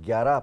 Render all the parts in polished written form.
11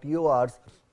TORs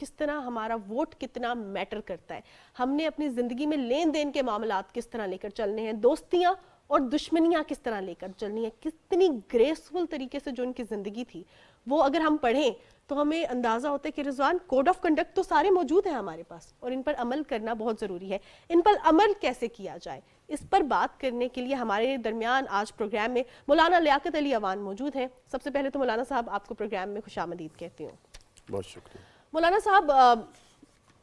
کس طرح ہمارا ووٹ کتنا میٹر کرتا ہے، ہم نے اپنی زندگی میں لین دین کے معاملات کس طرح لے کر چلنے ہیں، دوستیاں اور دشمنیاں کس طرح لے کر چلنی ہیں، کتنی گریسفل طریقے سے جو ان کی زندگی تھی وہ اگر ہم پڑھیں تو ہمیں اندازہ ہوتا ہے کہ رضوان کوڈ آف کنڈکٹ تو سارے موجود ہیں ہمارے پاس، اور ان پر عمل کرنا بہت ضروری ہے۔ ان پر عمل کیسے کیا جائے، اس پر بات کرنے کے لیے ہمارے درمیان آج پروگرام میں مولانا لیاقت علی اوان موجود ہیں۔ سب سے پہلے تو مولانا صاحب آپ کو پروگرام میں خوش آمدید کہتی ہوں۔ بہت شکریہ۔ مولانا صاحب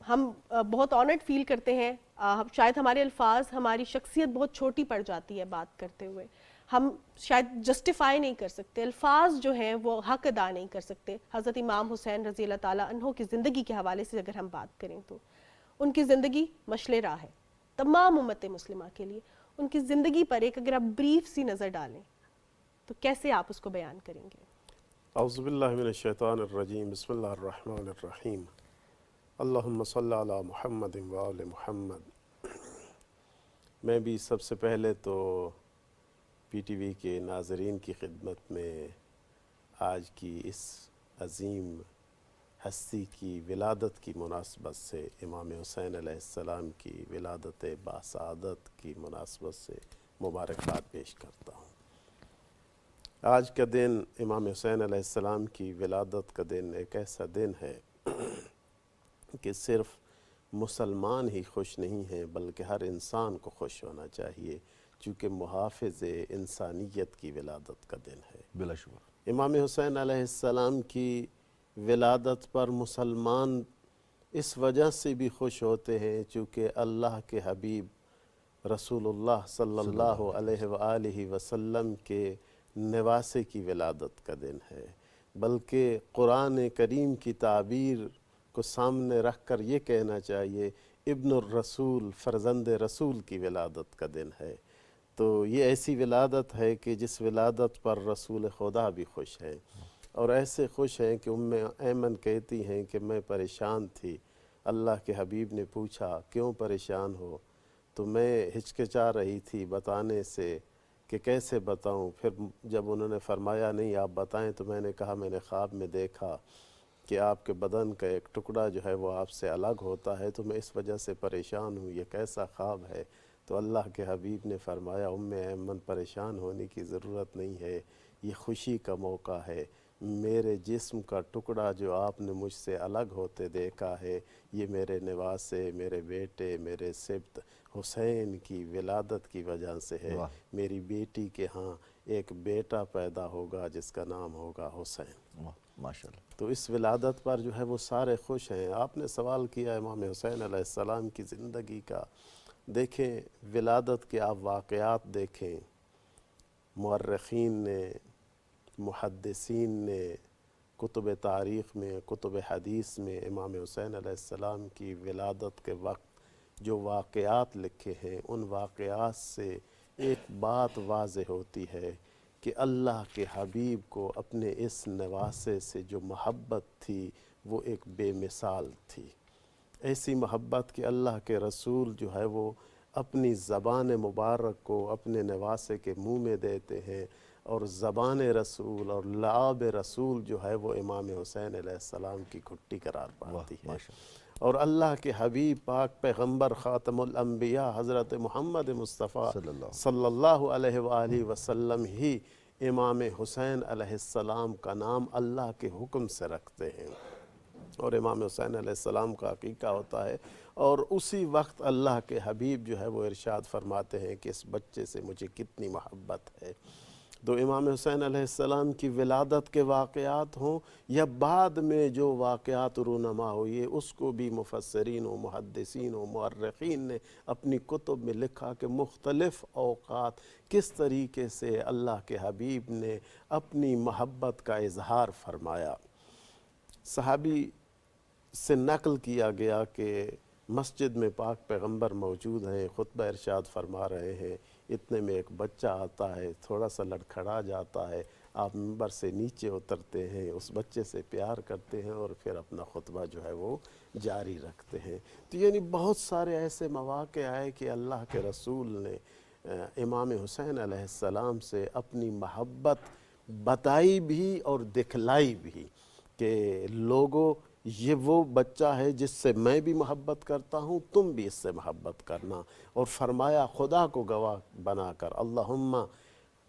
ہم بہت آنرڈ فیل کرتے ہیں، شاید ہمارے الفاظ، ہماری شخصیت بہت چھوٹی پڑ جاتی ہے بات کرتے ہوئے، ہم شاید جسٹیفائی نہیں کر سکتے، الفاظ جو ہیں وہ حق ادا نہیں کر سکتے۔ حضرت امام حسین رضی اللہ تعالیٰ عنہ کی زندگی کے حوالے سے اگر ہم بات کریں تو ان کی زندگی مشعل راہ ہے تمام امت مسلمہ کے لیے۔ ان کی زندگی پر ایک اگر آپ بریف سی نظر ڈالیں تو کیسے آپ اس کو بیان کریں گے؟ اعوذ باللہ من الشیطان الرجیم، بسم اللہ الرحمن الرحیم، اللہم صلی علی محمد و آل محمد۔ میں بھی سب سے پہلے تو پی ٹی وی کے ناظرین کی خدمت میں آج کی اس عظیم ہستی کی ولادت کی مناسبت سے، امام حسین علیہ السلام کی ولادت باسعادت کی مناسبت سے مبارکباد پیش کرتا ہوں۔ آج کا دن امام حسین علیہ السلام کی ولادت کا دن ایک ایسا دن ہے کہ صرف مسلمان ہی خوش نہیں ہیں بلکہ ہر انسان کو خوش ہونا چاہیے، چونکہ محافظ انسانیت کی ولادت کا دن ہے۔ بلا شبہ امام حسین علیہ السلام کی ولادت پر مسلمان اس وجہ سے بھی خوش ہوتے ہیں چونکہ اللہ کے حبیب رسول اللہ صلی اللہ علیہ وآلہ وسلم کے نواسے کی ولادت کا دن ہے، بلکہ قرآن کریم کی تعبیر کو سامنے رکھ کر یہ کہنا چاہیے ابن الرسول، فرزند رسول کی ولادت کا دن ہے۔ تو یہ ایسی ولادت ہے کہ جس ولادت پر رسول خدا بھی خوش ہیں، اور ایسے خوش ہیں کہ ام ایمن کہتی ہیں کہ میں پریشان تھی، اللہ کے حبیب نے پوچھا کیوں پریشان ہو، تو میں ہچکچا رہی تھی بتانے سے کہ کیسے بتاؤں، پھر جب انہوں نے فرمایا نہیں آپ بتائیں تو میں نے کہا میں نے خواب میں دیکھا کہ آپ کے بدن کا ایک ٹکڑا جو ہے وہ آپ سے الگ ہوتا ہے، تو میں اس وجہ سے پریشان ہوں، یہ کیسا خواب ہے؟ تو اللہ کے حبیب نے فرمایا ام ایمن پریشان ہونے کی ضرورت نہیں ہے، یہ خوشی کا موقع ہے، میرے جسم کا ٹکڑا جو آپ نے مجھ سے الگ ہوتے دیکھا ہے یہ میرے نواسے، میرے بیٹے، میرے سبط حسین کی ولادت کی وجہ سے ہے۔ میری بیٹی کے ہاں ایک بیٹا پیدا ہوگا جس کا نام ہوگا حسین۔ ماشاءاللہ۔ تو اس ولادت پر جو ہے وہ سارے خوش ہیں۔ آپ نے سوال کیا امام حسین علیہ السلام کی زندگی کا، دیکھیں ولادت کے آپ واقعات دیکھیں، مورخین نے، محدثین نے کتب تاریخ میں، کتب حدیث میں امام حسین علیہ السلام کی ولادت کے وقت جو واقعات لکھے ہیں ان واقعات سے ایک بات واضح ہوتی ہے کہ اللہ کے حبیب کو اپنے اس نواسے سے جو محبت تھی وہ ایک بے مثال تھی، ایسی محبت کہ اللہ کے رسول جو ہے وہ اپنی زبان مبارک کو اپنے نواسے کے منہ میں دیتے ہیں، اور زبان رسول اور لعاب رسول جو ہے وہ امام حسین علیہ السلام کی گھٹی قرار پاتی ہے۔ اور اللہ کے حبیب پاک پیغمبر خاتم الانبیاء حضرت محمد مصطفیٰ صلی اللہ علیہ وآلہ وسلم ہی امام حسین علیہ السلام کا نام اللہ کے حکم سے رکھتے ہیں، اور امام حسین علیہ السلام کا عقیقہ ہوتا ہے، اور اسی وقت اللہ کے حبیب جو ہے وہ ارشاد فرماتے ہیں کہ اس بچے سے مجھے کتنی محبت ہے۔ تو امام حسین علیہ السلام کی ولادت کے واقعات ہوں یا بعد میں جو واقعات رونما ہوئے، اس کو بھی مفسرین و محدثین و مورخین نے اپنی کتب میں لکھا کہ مختلف اوقات کس طریقے سے اللہ کے حبیب نے اپنی محبت کا اظہار فرمایا۔ صحابی سے نقل کیا گیا کہ مسجد میں پاک پیغمبر موجود ہیں، خطبہ ارشاد فرما رہے ہیں، اتنے میں ایک بچہ آتا ہے، تھوڑا سا لڑکھڑا جاتا ہے، آپ منبر سے نیچے اترتے ہیں، اس بچے سے پیار کرتے ہیں اور پھر اپنا خطبہ جو ہے وہ جاری رکھتے ہیں۔ تو یعنی بہت سارے ایسے مواقع آئے کہ اللہ کے رسول نے امام حسین علیہ السلام سے اپنی محبت بتائی بھی اور دکھلائی بھی کہ لوگوں یہ وہ بچہ ہے جس سے میں بھی محبت کرتا ہوں، تم بھی اس سے محبت کرنا۔ اور فرمایا خدا کو گواہ بنا کر، اللہم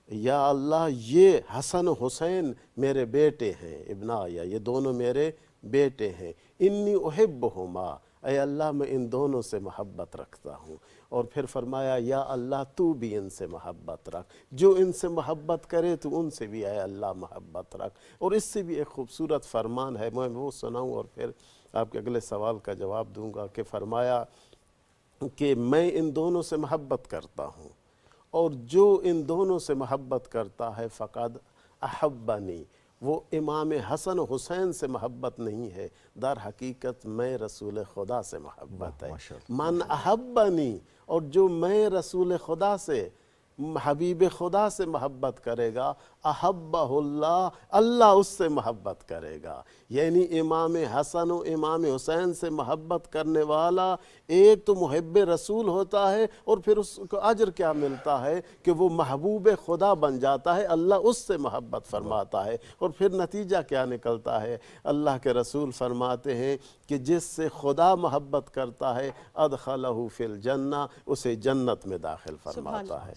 یا اللہ یہ حسن و حسین میرے بیٹے ہیں، ابنایا یہ دونوں میرے بیٹے ہیں، انی احبہما، اے اللہ میں ان دونوں سے محبت رکھتا ہوں۔ اور پھر فرمایا یا اللہ تو بھی ان سے محبت رکھ، جو ان سے محبت کرے تو ان سے بھی اے اللہ محبت رکھ۔ اور اس سے بھی ایک خوبصورت فرمان ہے، میں وہ سناؤں اور پھر آپ کے اگلے سوال کا جواب دوں گا، کہ فرمایا کہ میں ان دونوں سے محبت کرتا ہوں، اور جو ان دونوں سے محبت کرتا ہے فقد احبنی، وہ امام حسن و حسین سے محبت نہیں ہے، در حقیقت میں رسول خدا سے محبت ہے۔ من احبنی، اور جو میں رسول خدا سے، حبیب خدا سے محبت کرے گا، احبہ اللہ، اللہ اس سے محبت کرے گا۔ یعنی امام حسن و امام حسین سے محبت کرنے والا ایک تو محب رسول ہوتا ہے، اور پھر اس کو اجر کیا ملتا ہے کہ وہ محبوب خدا بن جاتا ہے، اللہ اس سے محبت فرماتا ہے۔ اور پھر نتیجہ کیا نکلتا ہے؟ اللہ کے رسول فرماتے ہیں کہ جس سے خدا محبت کرتا ہے ادخلہ فی الجنہ، اسے جنت میں داخل فرماتا ہے۔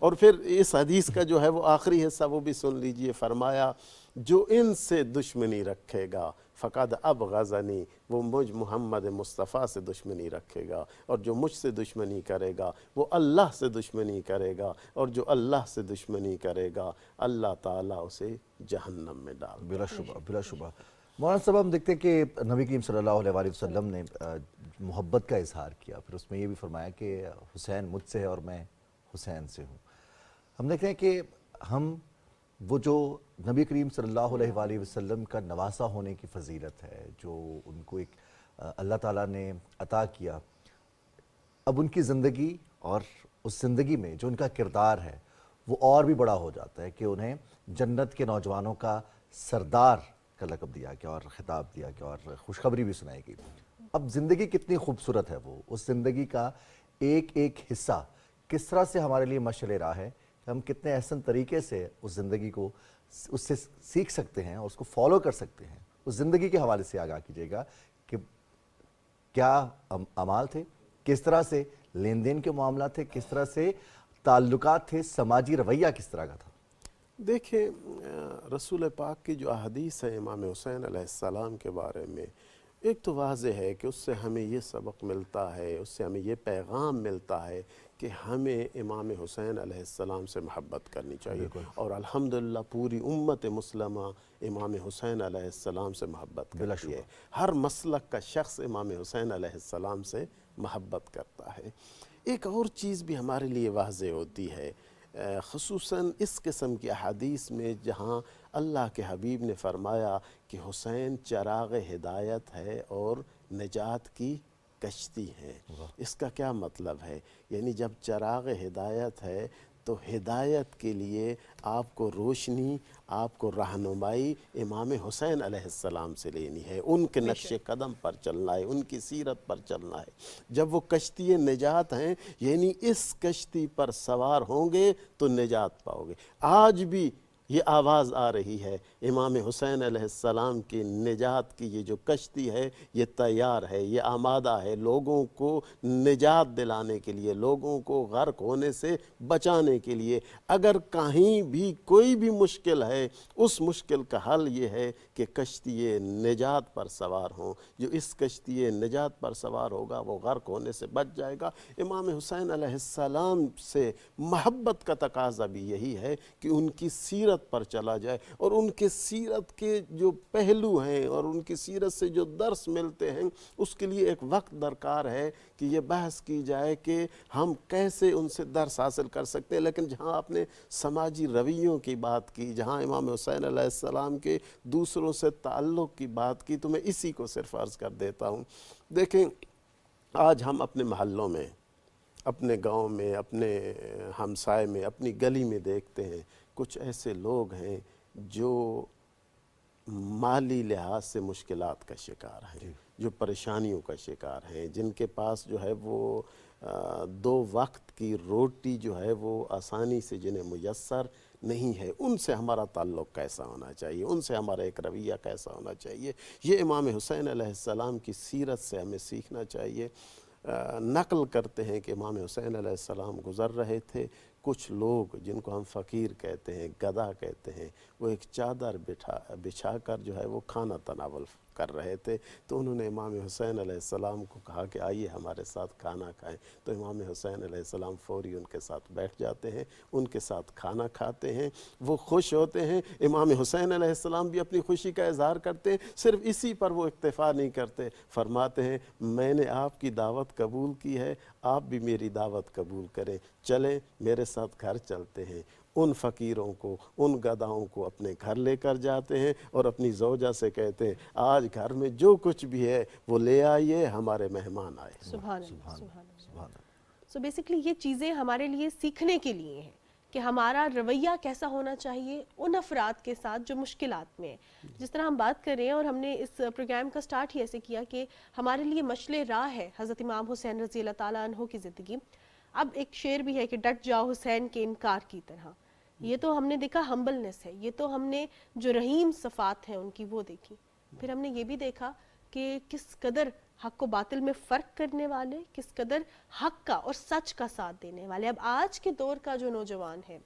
اور پھر اس حدیث کا جو ہے وہ آخری حصہ وہ بھی سن لیجئے، فرمایا جو ان سے دشمنی رکھے گا فقد ابغضنی، وہ مجھ محمد مصطفیٰ سے دشمنی رکھے گا، اور جو مجھ سے دشمنی کرے گا وہ اللہ سے دشمنی کرے گا، اور جو اللہ سے دشمنی کرے گا اللہ تعالیٰ اسے جہنم میں ڈال۔ بلا شبہ، بلا شبہ۔ مولانا صاحب ہم دیکھتے ہیں کہ نبی کریم صلی اللہ علیہ وآلہ وسلم نے محبت کا اظہار کیا، پھر اس میں یہ بھی فرمایا کہ حسین مجھ سے ہے اور میں حسین سے ہوں۔ ہم دیکھتے ہیں کہ ہم وہ جو نبی کریم صلی اللہ علیہ وآلہ وسلم کا نواسہ ہونے کی فضیلت ہے، جو ان کو ایک اللہ تعالیٰ نے عطا کیا، اب ان کی زندگی اور اس زندگی میں جو ان کا کردار ہے وہ اور بھی بڑا ہو جاتا ہے، کہ انہیں جنت کے نوجوانوں کا سردار کا لقب دیا گیا اور خطاب دیا گیا اور خوشخبری بھی سنائی گئی۔ اب زندگی کتنی خوبصورت ہے، وہ اس زندگی کا ایک ایک حصہ کس طرح سے ہمارے لیے مشعل راہ ہے، کہ ہم کتنے احسن طریقے سے اس زندگی کو اس سے سیکھ سکتے ہیں اور اس کو فالو کر سکتے ہیں۔ اس زندگی کے حوالے سے آگاہ کیجیے گا کہ کیا اعمال تھے، کس طرح سے لین دین کے معاملات تھے، کس طرح سے تعلقات تھے، سماجی رویہ کس طرح کا تھا؟ دیکھیں رسول پاک کی جو احادیث ہے امام حسین علیہ السلام کے بارے میں، ایک تو واضح ہے کہ اس سے ہمیں یہ سبق ملتا ہے، اس سے ہمیں یہ پیغام ملتا ہے کہ ہمیں امام حسین علیہ السلام سے محبت کرنی چاہیے، اور الحمدللہ پوری امت مسلمہ امام حسین علیہ السلام سے محبت کرتی ہے۔ ہر مسلک کا شخص امام حسین علیہ السلام سے محبت کرتا ہے۔ ایک اور چیز بھی ہمارے لیے واضح ہوتی ہے، خصوصاً اس قسم کی احادیث میں جہاں اللہ کے حبیب نے فرمایا کہ حسین چراغ ہدایت ہے اور نجات کی کشتی ہے۔ اس کا کیا مطلب ہے؟ یعنی جب چراغ ہدایت ہے تو ہدایت کے لیے آپ کو روشنی، آپ کو رہنمائی امام حسین علیہ السلام سے لینی ہے، ان کے نقش قدم پر چلنا ہے، ان کی سیرت پر چلنا ہے۔ جب وہ کشتی نجات ہیں، یعنی اس کشتی پر سوار ہوں گے تو نجات پاؤ گے۔ آج بھی یہ آواز آ رہی ہے، امام حسین علیہ السلام کی نجات کی یہ جو کشتی ہے یہ تیار ہے، یہ آمادہ ہے لوگوں کو نجات دلانے کے لیے، لوگوں کو غرق ہونے سے بچانے کے لیے۔ اگر کہیں بھی کوئی بھی مشکل ہے، اس مشکل کا حل یہ ہے کہ کشتی نجات پر سوار ہوں۔ جو اس کشتی نجات پر سوار ہوگا وہ غرق ہونے سے بچ جائے گا۔ امام حسین علیہ السلام سے محبت کا تقاضا بھی یہی ہے کہ ان کی سیرت پر چلا جائے، اور ان کے سیرت کے جو پہلو ہیں اور ان کی سیرت سے جو درس ملتے ہیں، اس کے لیے ایک وقت درکار ہے کہ یہ بحث کی جائے کہ ہم کیسے ان سے درس حاصل کر سکتے ہیں۔ لیکن جہاں آپ نے سماجی رویوں کی بات کی، جہاں امام حسین علیہ السلام کے دوسروں سے تعلق کی بات کی، تو میں اسی کو صرف عرض کر دیتا ہوں۔ دیکھیں آج ہم اپنے محلوں میں، اپنے گاؤں میں، اپنے ہمسائے میں، اپنی گلی میں دیکھتے ہیں کچھ ایسے لوگ ہیں جو مالی لحاظ سے مشکلات کا شکار ہیں، جو پریشانیوں کا شکار ہیں، جن کے پاس جو ہے وہ دو وقت کی روٹی جو ہے وہ آسانی سے جنہیں میسر نہیں ہے، ان سے ہمارا تعلق کیسا ہونا چاہیے، ان سے ہمارا ایک رویہ کیسا ہونا چاہیے، یہ امام حسین علیہ السلام کی سیرت سے ہمیں سیکھنا چاہیے۔ نقل کرتے ہیں کہ امام حسین علیہ السلام گزر رہے تھے، کچھ لوگ جن کو ہم فقیر کہتے ہیں، گدھا کہتے ہیں، وہ ایک چادر بچھا کر جو ہے وہ کھانا تناول کر رہے تھے، تو انہوں نے امام حسین علیہ السلام کو کہا کہ آئیے ہمارے ساتھ کھانا کھائیں، تو امام حسین علیہ السلام فوری ان کے ساتھ بیٹھ جاتے ہیں، ان کے ساتھ کھانا کھاتے ہیں، وہ خوش ہوتے ہیں، امام حسین علیہ السلام بھی اپنی خوشی کا اظہار کرتے ہیں، صرف اسی پر وہ اکتفا نہیں کرتے، فرماتے ہیں میں نے آپ کی دعوت قبول کی ہے، آپ بھی میری دعوت قبول کریں، چلیں میرے ساتھ گھر چلتے ہیں۔ ان فقیروں کو، ان گدھاؤں کو اپنے گھر لے کر جاتے ہیں اور اپنی زوجہ سے کہتے ہیں آج گھر میں جو کچھ بھی ہے وہ لے آئیے، ہمارے مہمان آئے۔ سبحان اللہ، سبحان اللہ۔ سبحان اللہ۔ سو بیسکلی یہ چیزیں ہمارے لیے سیکھنے کے لیے ہیں کہ ہمارا رویہ کیسا ہونا چاہیے ان افراد کے ساتھ جو مشکلات میں ہیں۔ جس طرح ہم بات کر رہے ہیں اور ہم نے اس پروگرام کا سٹارٹ ہی ایسے کیا کہ ہمارے لیے مشعل راہ ہے حضرت امام حسین رضی اللہ تعالیٰ عنہ کی زندگی۔ اب ایک شعر بھی ہے کہ ڈٹ جاؤ حسین کے انکار کی طرح، یہ تو ہم نے دیکھا ہمبلنس ہے، یہ تو ہم نے جو رحیم صفات ہیں ان کی وہ دیکھی، پھر ہم نے یہ بھی دیکھا کہ کس قدر حق و باطل میں فرق کرنے والے، کس قدر حق کا اور سچ کا ساتھ دینے والے۔ اب آج کے دور کا جو نوجوان ہے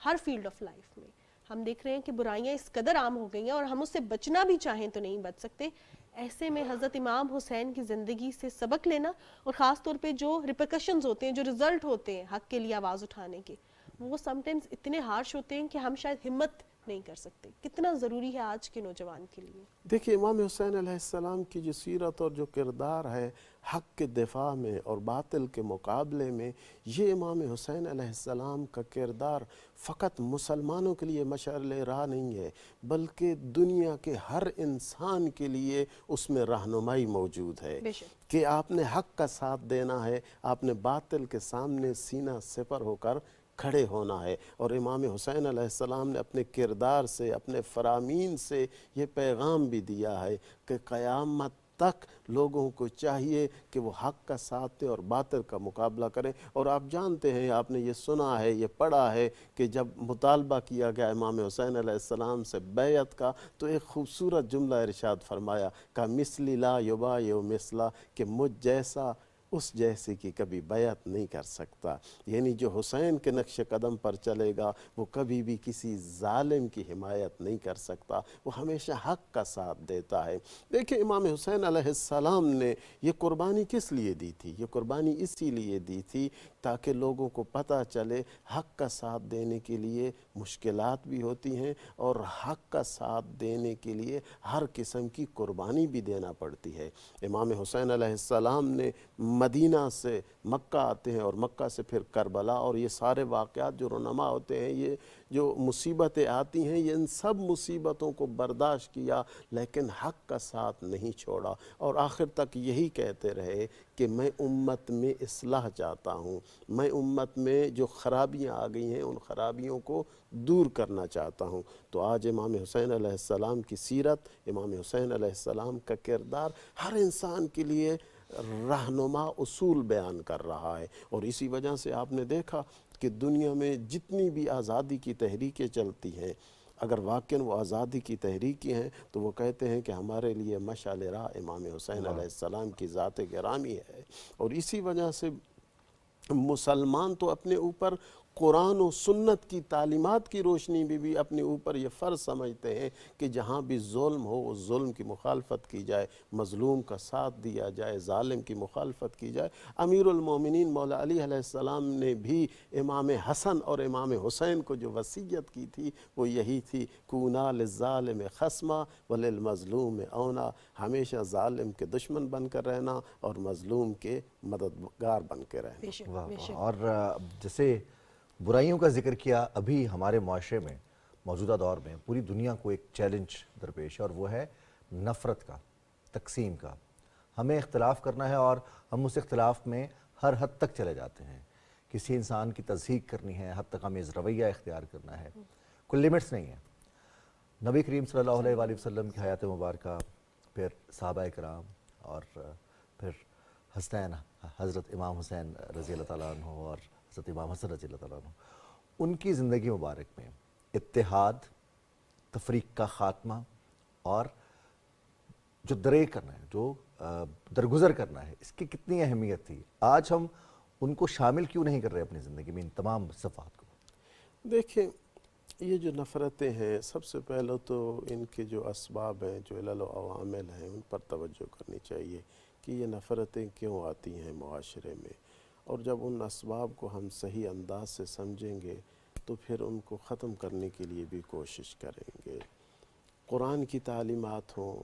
ہر فیلڈ آف لائف میں ہم دیکھ رہے ہیں کہ برائیاں اس قدر عام ہو گئی ہیں اور ہم اس سے بچنا بھی چاہیں تو نہیں بچ سکتے۔ ایسے میں حضرت امام حسین کی زندگی سے سبق لینا، اور خاص طور پہ جو ریپرکشنز ہوتے ہیں، جو رزلٹ ہوتے ہیں حق کے لیے آواز اٹھانے کے، وہ سم ٹائمز اتنے ہارش ہوتے ہیں کہ ہم شاید ہمت نہیں کر سکتے۔ کتنا ضروری ہے آج کے نوجوان کے لیے؟ دیکھیے امام حسین علیہ السلام کی جو سیرت اور جو کردار ہے حق کے دفاع میں اور باطل کے مقابلے میں، یہ امام حسین علیہ السلام کا کردار فقط مسلمانوں کے لیے مشعل راہ نہیں ہے، بلکہ دنیا کے ہر انسان کے لیے اس میں رہنمائی موجود ہے بے شک۔ کہ آپ نے حق کا ساتھ دینا ہے، آپ نے باطل کے سامنے سینہ سپر ہو کر کھڑے ہونا ہے۔ اور امام حسین علیہ السلام نے اپنے کردار سے، اپنے فرامین سے یہ پیغام بھی دیا ہے کہ قیامت تک لوگوں کو چاہیے کہ وہ حق کا ساتھ دیں اور باطل کا مقابلہ کریں۔ اور آپ جانتے ہیں، آپ نے یہ سنا ہے، یہ پڑھا ہے کہ جب مطالبہ کیا گیا امام حسین علیہ السلام سے بیعت کا، تو ایک خوبصورت جملہ ارشاد فرمایا کہ مثلی لا یبایع مثلا، کہ مجھ جیسا اس جیسے کی کبھی بیعت نہیں کر سکتا، یعنی جو حسین کے نقش قدم پر چلے گا وہ کبھی بھی کسی ظالم کی حمایت نہیں کر سکتا، وہ ہمیشہ حق کا ساتھ دیتا ہے۔ دیکھیں امام حسین علیہ السلام نے یہ قربانی کس لیے دی تھی؟ یہ قربانی اسی لیے دی تھی تاکہ لوگوں کو پتہ چلے حق کا ساتھ دینے کے لیے مشکلات بھی ہوتی ہیں، اور حق کا ساتھ دینے کے لیے ہر قسم کی قربانی بھی دینا پڑتی ہے۔ امام حسین علیہ السلام نے مدینہ سے مکہ آتے ہیں اور مکہ سے پھر کربلا، اور یہ سارے واقعات جو رونما ہوتے ہیں، یہ جو مصیبتیں آتی ہیں، یہ ان سب مصیبتوں کو برداشت کیا لیکن حق کا ساتھ نہیں چھوڑا، اور آخر تک یہی کہتے رہے کہ میں امت میں اصلاح چاہتا ہوں، میں امت میں جو خرابیاں آ گئی ہیں ان خرابیوں کو دور کرنا چاہتا ہوں۔ تو آج امام حسین علیہ السلام کی سیرت، امام حسین علیہ السلام کا کردار ہر انسان کے لیے رہنما اصول بیان کر رہا ہے، اور اسی وجہ سے آپ نے دیکھا کہ دنیا میں جتنی بھی آزادی کی تحریکیں چلتی ہیں، اگر واقعاً وہ آزادی کی تحریکی ہیں تو وہ کہتے ہیں کہ ہمارے لیے مشعل راہ امام حسین علیہ السلام کی ذات گرامی ہے۔ اور اسی وجہ سے مسلمان تو اپنے اوپر قرآن و سنت کی تعلیمات کی روشنی میں بھی اپنے اوپر یہ فرض سمجھتے ہیں کہ جہاں بھی ظلم ہو اس ظلم کی مخالفت کی جائے، مظلوم کا ساتھ دیا جائے، ظالم کی مخالفت کی جائے۔ امیر المومنین مولا علی علیہ السلام نے بھی امام حسن اور امام حسین کو جو وصیت کی تھی وہ یہی تھی، کونا للظالم خصما وللمظلوم اونا، ہمیشہ ظالم کے دشمن بن کر رہنا اور مظلوم کے مددگار بن کے رہنا۔ بے شک، واہ بے واہ۔ شک۔ اور جیسے برائیوں کا ذکر کیا، ابھی ہمارے معاشرے میں موجودہ دور میں پوری دنیا کو ایک چیلنج درپیش ہے، اور وہ ہے نفرت کا، تقسیم کا۔ ہمیں اختلاف کرنا ہے اور ہم اس اختلاف میں ہر حد تک چلے جاتے ہیں، کسی انسان کی تضحیک کرنی ہے، حد تک ہمیں رویہ اختیار کرنا ہے، کوئی لیمٹس نہیں ہے۔ نبی کریم صلی اللہ علیہ وآلہ وسلم کی حیات مبارکہ، پھر صحابہ کرام، اور پھر حسین حضرت امام حسین رضی اللہ تعالیٰ عنہ اور حضرت امام حسن رضی اللہ تعالیٰ عنہ، ان کی زندگی مبارک میں اتحاد، تفریق کا خاتمہ اور جو درے کرنا ہے، جو درگزر کرنا ہے، اس کی کتنی اہمیت تھی؟ آج ہم ان کو شامل کیوں نہیں کر رہے اپنی زندگی میں، ان تمام صفحات کو؟ دیکھیں یہ جو نفرتیں ہیں، سب سے پہلے تو ان کے جو اسباب ہیں، جو علل و عوامل ہیں، ان پر توجہ کرنی چاہیے کہ یہ نفرتیں کیوں آتی ہیں معاشرے میں، اور جب ان اسباب کو ہم صحیح انداز سے سمجھیں گے تو پھر ان کو ختم کرنے کے لیے بھی کوشش کریں گے۔ قرآن کی تعلیمات ہوں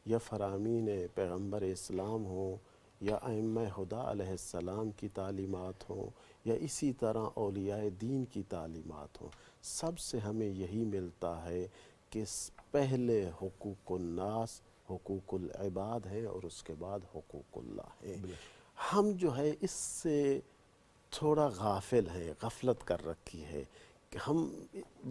یا فرامین پیغمبر اسلام ہوں یا ائمہ ہدیٰ علیہ السلام کی تعلیمات ہوں یا اسی طرح اولیاء دین کی تعلیمات ہوں، سب سے ہمیں یہی ملتا ہے کہ پہلے حقوق الناس، حقوق العباد ہیں اور اس کے بعد حقوق اللہ ہیں۔ ہم جو ہے اس سے تھوڑا غافل ہیں، غفلت کر رکھی ہے کہ ہم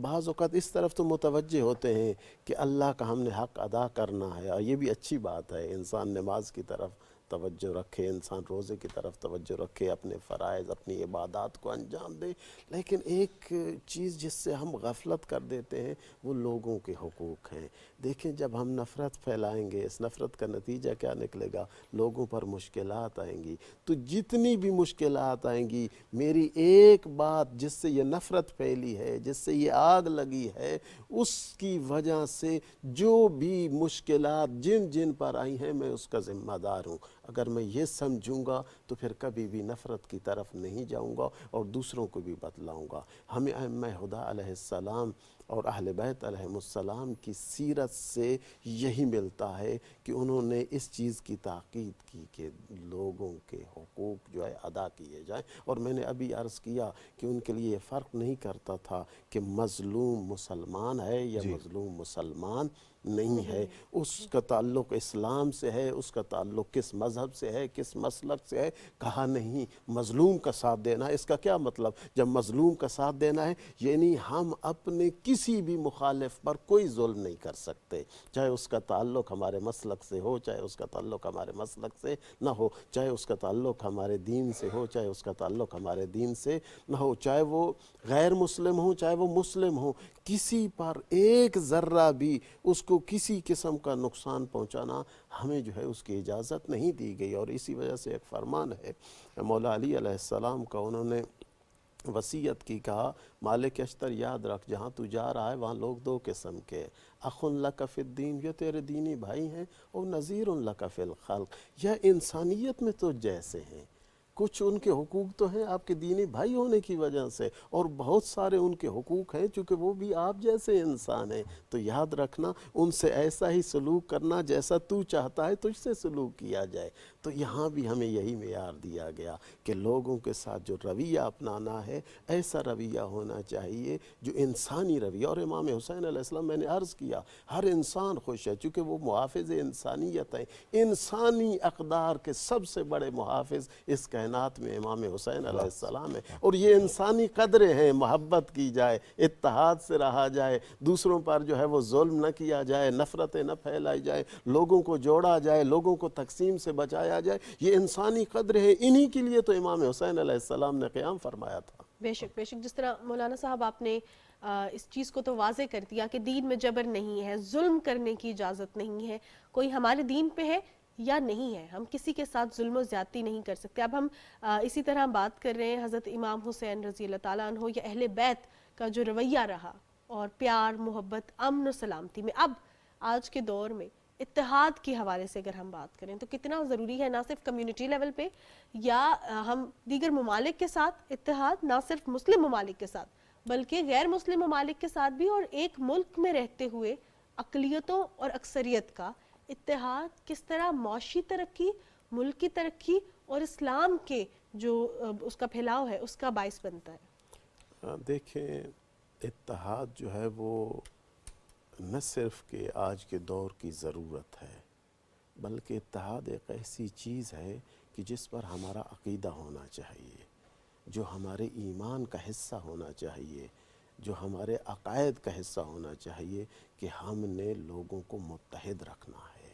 بعض اوقات اس طرف تو متوجہ ہوتے ہیں کہ اللہ کا ہم نے حق ادا کرنا ہے، اور یہ بھی اچھی بات ہے، انسان نماز کی طرف توجہ رکھے، انسان روزے کی طرف توجہ رکھے، اپنے فرائض، اپنی عبادات کو انجام دے، لیکن ایک چیز جس سے ہم غفلت کر دیتے ہیں وہ لوگوں کے حقوق ہیں۔ دیکھیں جب ہم نفرت پھیلائیں گے، اس نفرت کا نتیجہ کیا نکلے گا؟ لوگوں پر مشکلات آئیں گی، تو جتنی بھی مشکلات آئیں گی، میری ایک بات جس سے یہ نفرت پھیلی ہے، جس سے یہ آگ لگی ہے، اس کی وجہ سے جو بھی مشکلات جن جن پر آئی ہیں میں اس کا ذمہ دار ہوں۔ اگر میں یہ سمجھوں گا تو پھر کبھی بھی نفرت کی طرف نہیں جاؤں گا اور دوسروں کو بھی بتلاؤں گا۔ ہمیں ائمہ ہدیٰ علیہ السلام اور اہل بیت علیہم السلام کی سیرت سے یہی ملتا ہے کہ انہوں نے اس چیز کی تاکید کی کہ لوگوں کے حقوق جو ہے ادا کیے جائیں، اور میں نے ابھی عرض کیا کہ ان کے لیے یہ فرق نہیں کرتا تھا کہ مظلوم مسلمان ہے یا مظلوم مسلمان نہیں ہے، اس کا تعلق اسلام سے ہے، اس کا تعلق کس مذہب سے ہے، کس مسلک سے ہے، کہا نہیں مظلوم کا ساتھ دینا۔ اس کا کیا مطلب؟ جب مظلوم کا ساتھ دینا ہے یعنی ہم اپنے کسی بھی مخالف پر کوئی ظلم نہیں کر سکتے، چاہے اس کا تعلق ہمارے مسلک سے ہو، چاہے اس کا تعلق ہمارے مسلک سے نہ ہو، چاہے اس کا تعلق ہمارے دین سے ہو، چاہے اس کا تعلق ہمارے دین سے نہ ہو، چاہے وہ غیر مسلم ہوں چاہے وہ مسلم ہوں، کسی پر ایک ذرہ بھی اس کو کسی قسم کا نقصان پہنچانا ہمیں جو ہے اس کی اجازت نہیں دی گئی۔ اور اسی وجہ سے ایک فرمان ہے مولا علی علیہ السلام کا، انہوں نے وصیت کی، کہا مالک اشتر یاد رکھ جہاں تو جا رہا ہے وہاں لوگ دو قسم کے، اخ لک فی الدین، یہ تیرے دینی بھائی ہیں، اور نذیر لک فی الخلق، یہ انسانیت میں تو جیسے ہیں، کچھ ان کے حقوق تو ہیں آپ کے دینی بھائی ہونے کی وجہ سے، اور بہت سارے ان کے حقوق ہیں چونکہ وہ بھی آپ جیسے انسان ہیں، تو یاد رکھنا ان سے ایسا ہی سلوک کرنا جیسا تو چاہتا ہے تجھ سے سلوک کیا جائے۔ تو یہاں بھی ہمیں یہی معیار دیا گیا کہ لوگوں کے ساتھ جو رویہ اپنانا ہے ایسا رویہ ہونا چاہیے جو انسانی رویہ، اور امام حسین علیہ السلام میں نے عرض کیا ہر انسان خوش ہے چونکہ وہ محافظ انسانیت ہیں، انسانی اقدار کے سب سے بڑے محافظ اس کائنات میں امام حسین علیہ السلام ہے، اور یہ انسانی قدریں ہیں، محبت کی جائے، اتحاد سے رہا جائے، دوسروں پر جو ہے وہ ظلم نہ کیا جائے، نفرتیں نہ پھیلائی جائے، لوگوں کو جوڑا جائے، لوگوں کو تقسیم سے بچایا جائے، یہ انسانی قدریں ہیں، انہی کے لیے تو امام حسین علیہ السلام نے قیام فرمایا تھا۔ بے شک جس طرح مولانا صاحب آپ نے اس چیز کو تو واضح کر دیا کہ دین میں جبر نہیں ہے، ظلم کرنے کی اجازت نہیں ہے، کوئی ہمارے دین پہ ہے یا نہیں ہے، ہم کسی کے ساتھ ظلم و زیادتی نہیں کر سکتے۔ اب ہم اسی طرح بات کر رہے ہیں حضرت امام حسین رضی اللہ تعالیٰ عنہ یا اہل بیت کا جو رویہ رہا، اور پیار، محبت، امن و سلامتی میں اب آج کے دور میں اتحاد کے حوالے سے اگر ہم بات کریں تو کتنا ضروری ہے، نہ صرف کمیونٹی لیول پہ یا ہم دیگر ممالک کے ساتھ اتحاد، نہ صرف مسلم ممالک کے ساتھ بلکہ غیر مسلم ممالک کے ساتھ بھی، اور ایک ملک میں رہتے ہوئے اقلیتوں اور اکثریت کا اتحاد کس طرح معاشی ترقی، ملک کی ترقی اور اسلام کے جو اس کا پھیلاؤ ہے اس کا باعث بنتا ہے۔ دیکھیں اتحاد جو ہے وہ نہ صرف کہ آج کے دور کی ضرورت ہے، بلکہ اتحاد ایک ایسی چیز ہے کہ جس پر ہمارا عقیدہ ہونا چاہیے، جو ہمارے ایمان کا حصہ ہونا چاہیے، جو ہمارے عقائد کا حصہ ہونا چاہیے کہ ہم نے لوگوں کو متحد رکھنا ہے،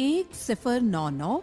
1099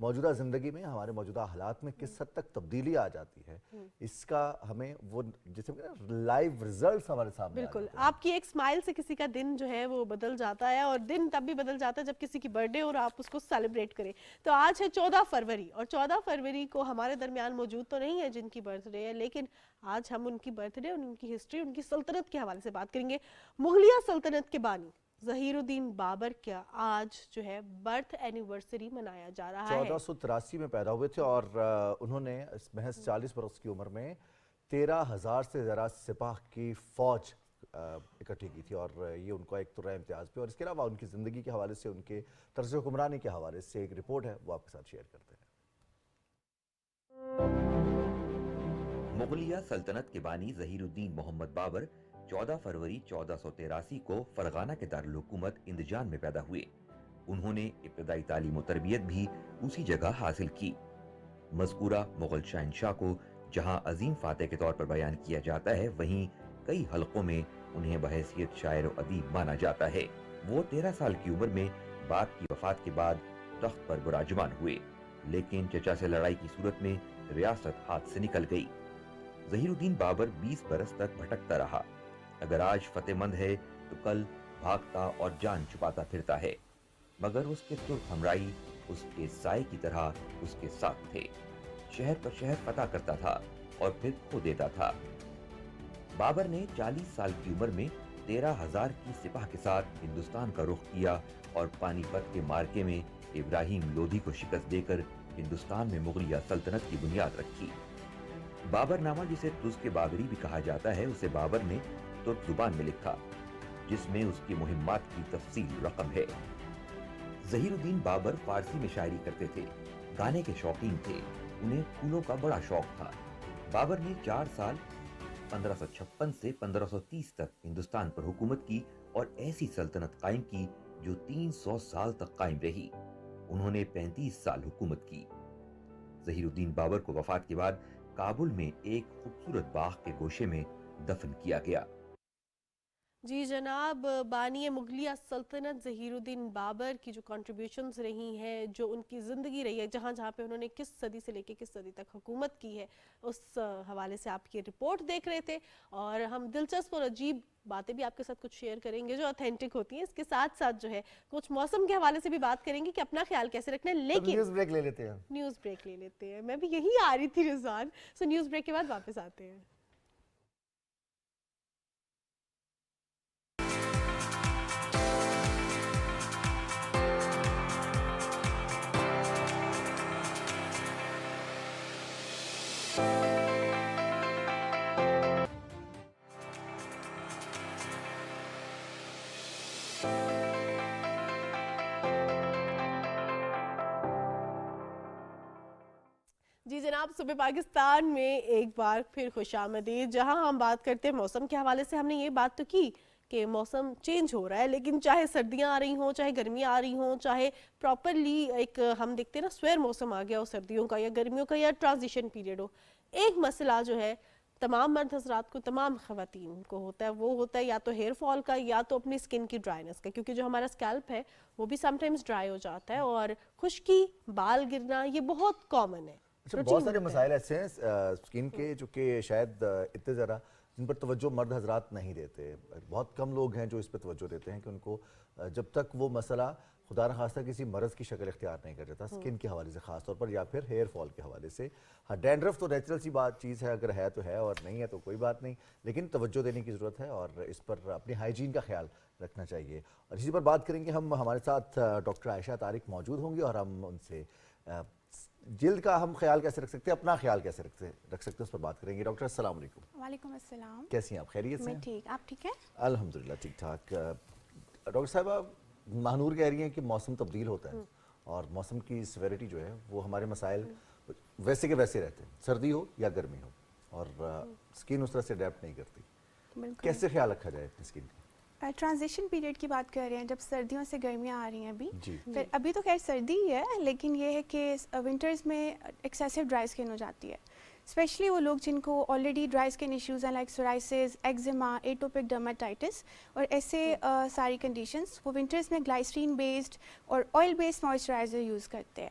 موجودہ زندگی میں ہمارے موجودہ حالات میں کس حد تک تبدیلی آ جاتی ہے، اس کا ہمیں وہ جسے لائیو ریزلٹس ہمارے سامنے بالکل. آپ کی ایک اسمائل سے کسی کا دن جو ہے وہ بدل جاتا ہے, اور دن تب بھی بدل جاتا ہے جب کسی کی برتھ ڈے اور آپ اس کو سیلیبریٹ کریں. تو آج ہے 14 فروری, اور 14 فروری کو ہمارے درمیان موجود تو نہیں ہے جن کی برتھ ڈے ہے, لیکن آج ہم ان کی برتھ ڈے, ان کی ہسٹری, ان کی سلطنت کے حوالے سے بات کریں گے. مغلیہ سلطنت کے بانی ظہیر الدین بابر کا آج جو ہے برتھ اینیورسری منایا جا رہا ہے. 1483 میں پیدا ہوئے تھے, اور انہوں نے محض 40 برس کی عمر میں 13,000 سے زیادہ سپاہ کی فوج اکٹھی کی تھی, اور یہ ان کا ایک طرح امتیاز پہ. اور اس کے علاوہ ان کی زندگی کے حوالے سے, ان کے طرز حکمرانی کے حوالے سے ایک رپورٹ ہے, وہ آپ کے ساتھ شیئر کرتے ہیں. مغلیہ سلطنت کے بانی ظہیر الدین محمد بابر 14 فروری 1483 کو فرغانہ کے دارالحکومت اندجان میں پیدا ہوئے. انہوں نے ابتدائی تعلیم و تربیت بھی اسی جگہ حاصل کی. مذکورہ مغل شہنشاہ کو جہاں عظیم فاتح کے طور پر بیان کیا جاتا ہے, وہیں کئی حلقوں میں انہیں بحیثیت شاعر و ادیب مانا جاتا ہے. وہ 13 سال کی عمر میں باپ کی وفات کے بعد تخت پر براجمان ہوئے, لیکن چچا سے لڑائی کی صورت میں ریاست ہاتھ سے نکل گئی. ظہیر الدین بابر 20 برس تک بھٹکتا رہا. اگر آج فتح مند ہے تو کل بھاگتا اور جان چھپاتا پھرتا ہے, مگر اس کے ترک ہمراہی اس کے سائے کی طرح اس کے ساتھ تھے. شہر پر شہر فتح کرتا تھا اور پھر کھو دیتا تھا. بابر نے 40 سال کی عمر میں 13,000 کی سپاہ کے ساتھ ہندوستان کا رخ کیا, اور پانی پت کے مارکے میں ابراہیم لودھی کو شکست دے کر ہندوستان میں مغلیہ سلطنت کی بنیاد رکھی. بابر نامہ, جسے تزک بابری بھی کہا جاتا ہے, اسے بابر نے ترک زبان میں لکھا, جس میں اس کی مہمات کی تفصیل رقم ہے. ظہیر الدین بابر فارسی میں شاعری کرتے تھے, گانے کے شوقین تھے, انہیں پھولوں کا بڑا شوق تھا. بابر نے 4 سال 1556 سے 1530 تک ہندوستان پر حکومت کی, اور ایسی سلطنت قائم کی جو 300 سال تک قائم رہی. انہوں نے 35 سال حکومت کی. ظہیر الدین بابر کو وفات کے بعد کابل میں ایک خوبصورت باغ کے گوشے میں دفن کیا گیا. جی جناب, بانی مغلیہ سلطنت ظہیر الدین بابر کی جو کنٹریبیوشنز رہی ہیں, جو ان کی زندگی رہی ہے, جہاں جہاں پہ انہوں نے کس صدی سے لے کے کس صدی تک حکومت کی ہے, اس حوالے سے آپ کی رپورٹ دیکھ رہے تھے. اور ہم دلچسپ اور عجیب باتیں بھی آپ کے ساتھ کچھ شیئر کریں گے جو اتھینٹک ہوتی ہیں. اس کے ساتھ ساتھ جو ہے کچھ موسم کے حوالے سے بھی بات کریں گے کہ اپنا خیال کیسے رکھنا ہے. لیکن نیوز بریک لے لیتے ہیں. نیوز بریک لے لیتے ہیں, میں بھی یہی آ رہی تھی رضوان. سو نیوز بریک کے بعد واپس آتے ہیں. جی جناب, صبح پاکستان میں ایک بار پھر خوش آمدید. جہاں ہم بات کرتے ہیں موسم کے حوالے سے, ہم نے یہ بات تو کی کہ موسم چینج ہو رہا ہے, لیکن چاہے سردیاں آ رہی ہوں, چاہے گرمیاں آ رہی ہوں, چاہے پراپرلی ایک ہم دیکھتے ہیں نا سویر موسم آ گیا ہو سردیوں کا یا گرمیوں کا یا ٹرانزیشن پیریڈ ہو, ایک مسئلہ جو ہے تمام مرد حضرات کو, تمام خواتین کو ہوتا ہے, وہ ہوتا ہے یا تو ہیئر فال کا یا تو اپنی سکن کی ڈرائینس کا, کیونکہ جو ہمارا اسکیلپ ہے وہ بھی سم ٹائمز ڈرائی ہو جاتا ہے, اور خشکی, بال گرنا, یہ بہت کامن ہے. اچھا, بہت سارے مسائل ایسے ہیں سکن کے جو کہ شاید اتنے ذرا جن پر توجہ مرد حضرات نہیں دیتے. بہت کم لوگ ہیں جو اس پہ توجہ دیتے ہیں کہ ان کو جب تک وہ مسئلہ خدا نخواستہ کسی مرض کی شکل اختیار نہیں کر دیتا سکن کے حوالے سے خاص طور پر, یا پھر ہیئر فال کے حوالے سے. ہاں, ڈینڈرف تو نیچرل سی بات چیز ہے, اگر ہے تو ہے اور نہیں ہے تو کوئی بات نہیں, لیکن توجہ دینے کی ضرورت ہے اور اس پر اپنی ہائیجین کا خیال رکھنا چاہیے. اور اسی پر بات کریں گے ہم. ہمارے ساتھ ڈاکٹر عائشہ طارق موجود ہوں گی, اور ہم ان سے جلد کا ہم خیال کیسے رکھ سکتے ہیں, اپنا خیال کیسے رکھ سکتے ہیں, اس پر بات کریں گے. ڈاکٹر السلام علیکم. وعلیکم السلام. کیسی ہیں آپ, خیریت سے ہیں؟ میں ٹھیک, آپ ٹھیک ہیں؟ الحمدللہ ٹھیک ٹھاک. ڈاکٹر صاحبہ, ماہنور کہہ رہی ہیں کہ موسم تبدیل ہوتا ہے, اور موسم کی سیویرٹی جو ہے وہ ہمارے مسائل ویسے کے ویسے رہتے ہیں, سردی ہو یا گرمی ہو, اور سکن اس طرح سے اڈیپٹ نہیں کرتی. کیسے خیال رکھا جائے اپنی سکن کا؟ ٹرانزیشن پیریڈ کی بات کر رہے ہیں, جب سردیوں سے گرمیاں آ رہی ہیں ابھی, پھر ابھی تو خیر سردی ہی ہے, لیکن یہ ہے کہ ونٹرز میں ایکسیسو ڈرائی اسکن ہو جاتی ہے. اسپیشلی وہ لوگ جن کو آلریڈی ڈرائی اسکن ایشوز ہیں لائک سورائسس, ایگزیما, ایٹوپک ڈرماٹائٹس اور ایسے ساری کنڈیشنز, وہ ونٹرز میں گلائسرین بیسڈ اور آئل بیسڈ موئسچرائزر یوز کرتے ہیں.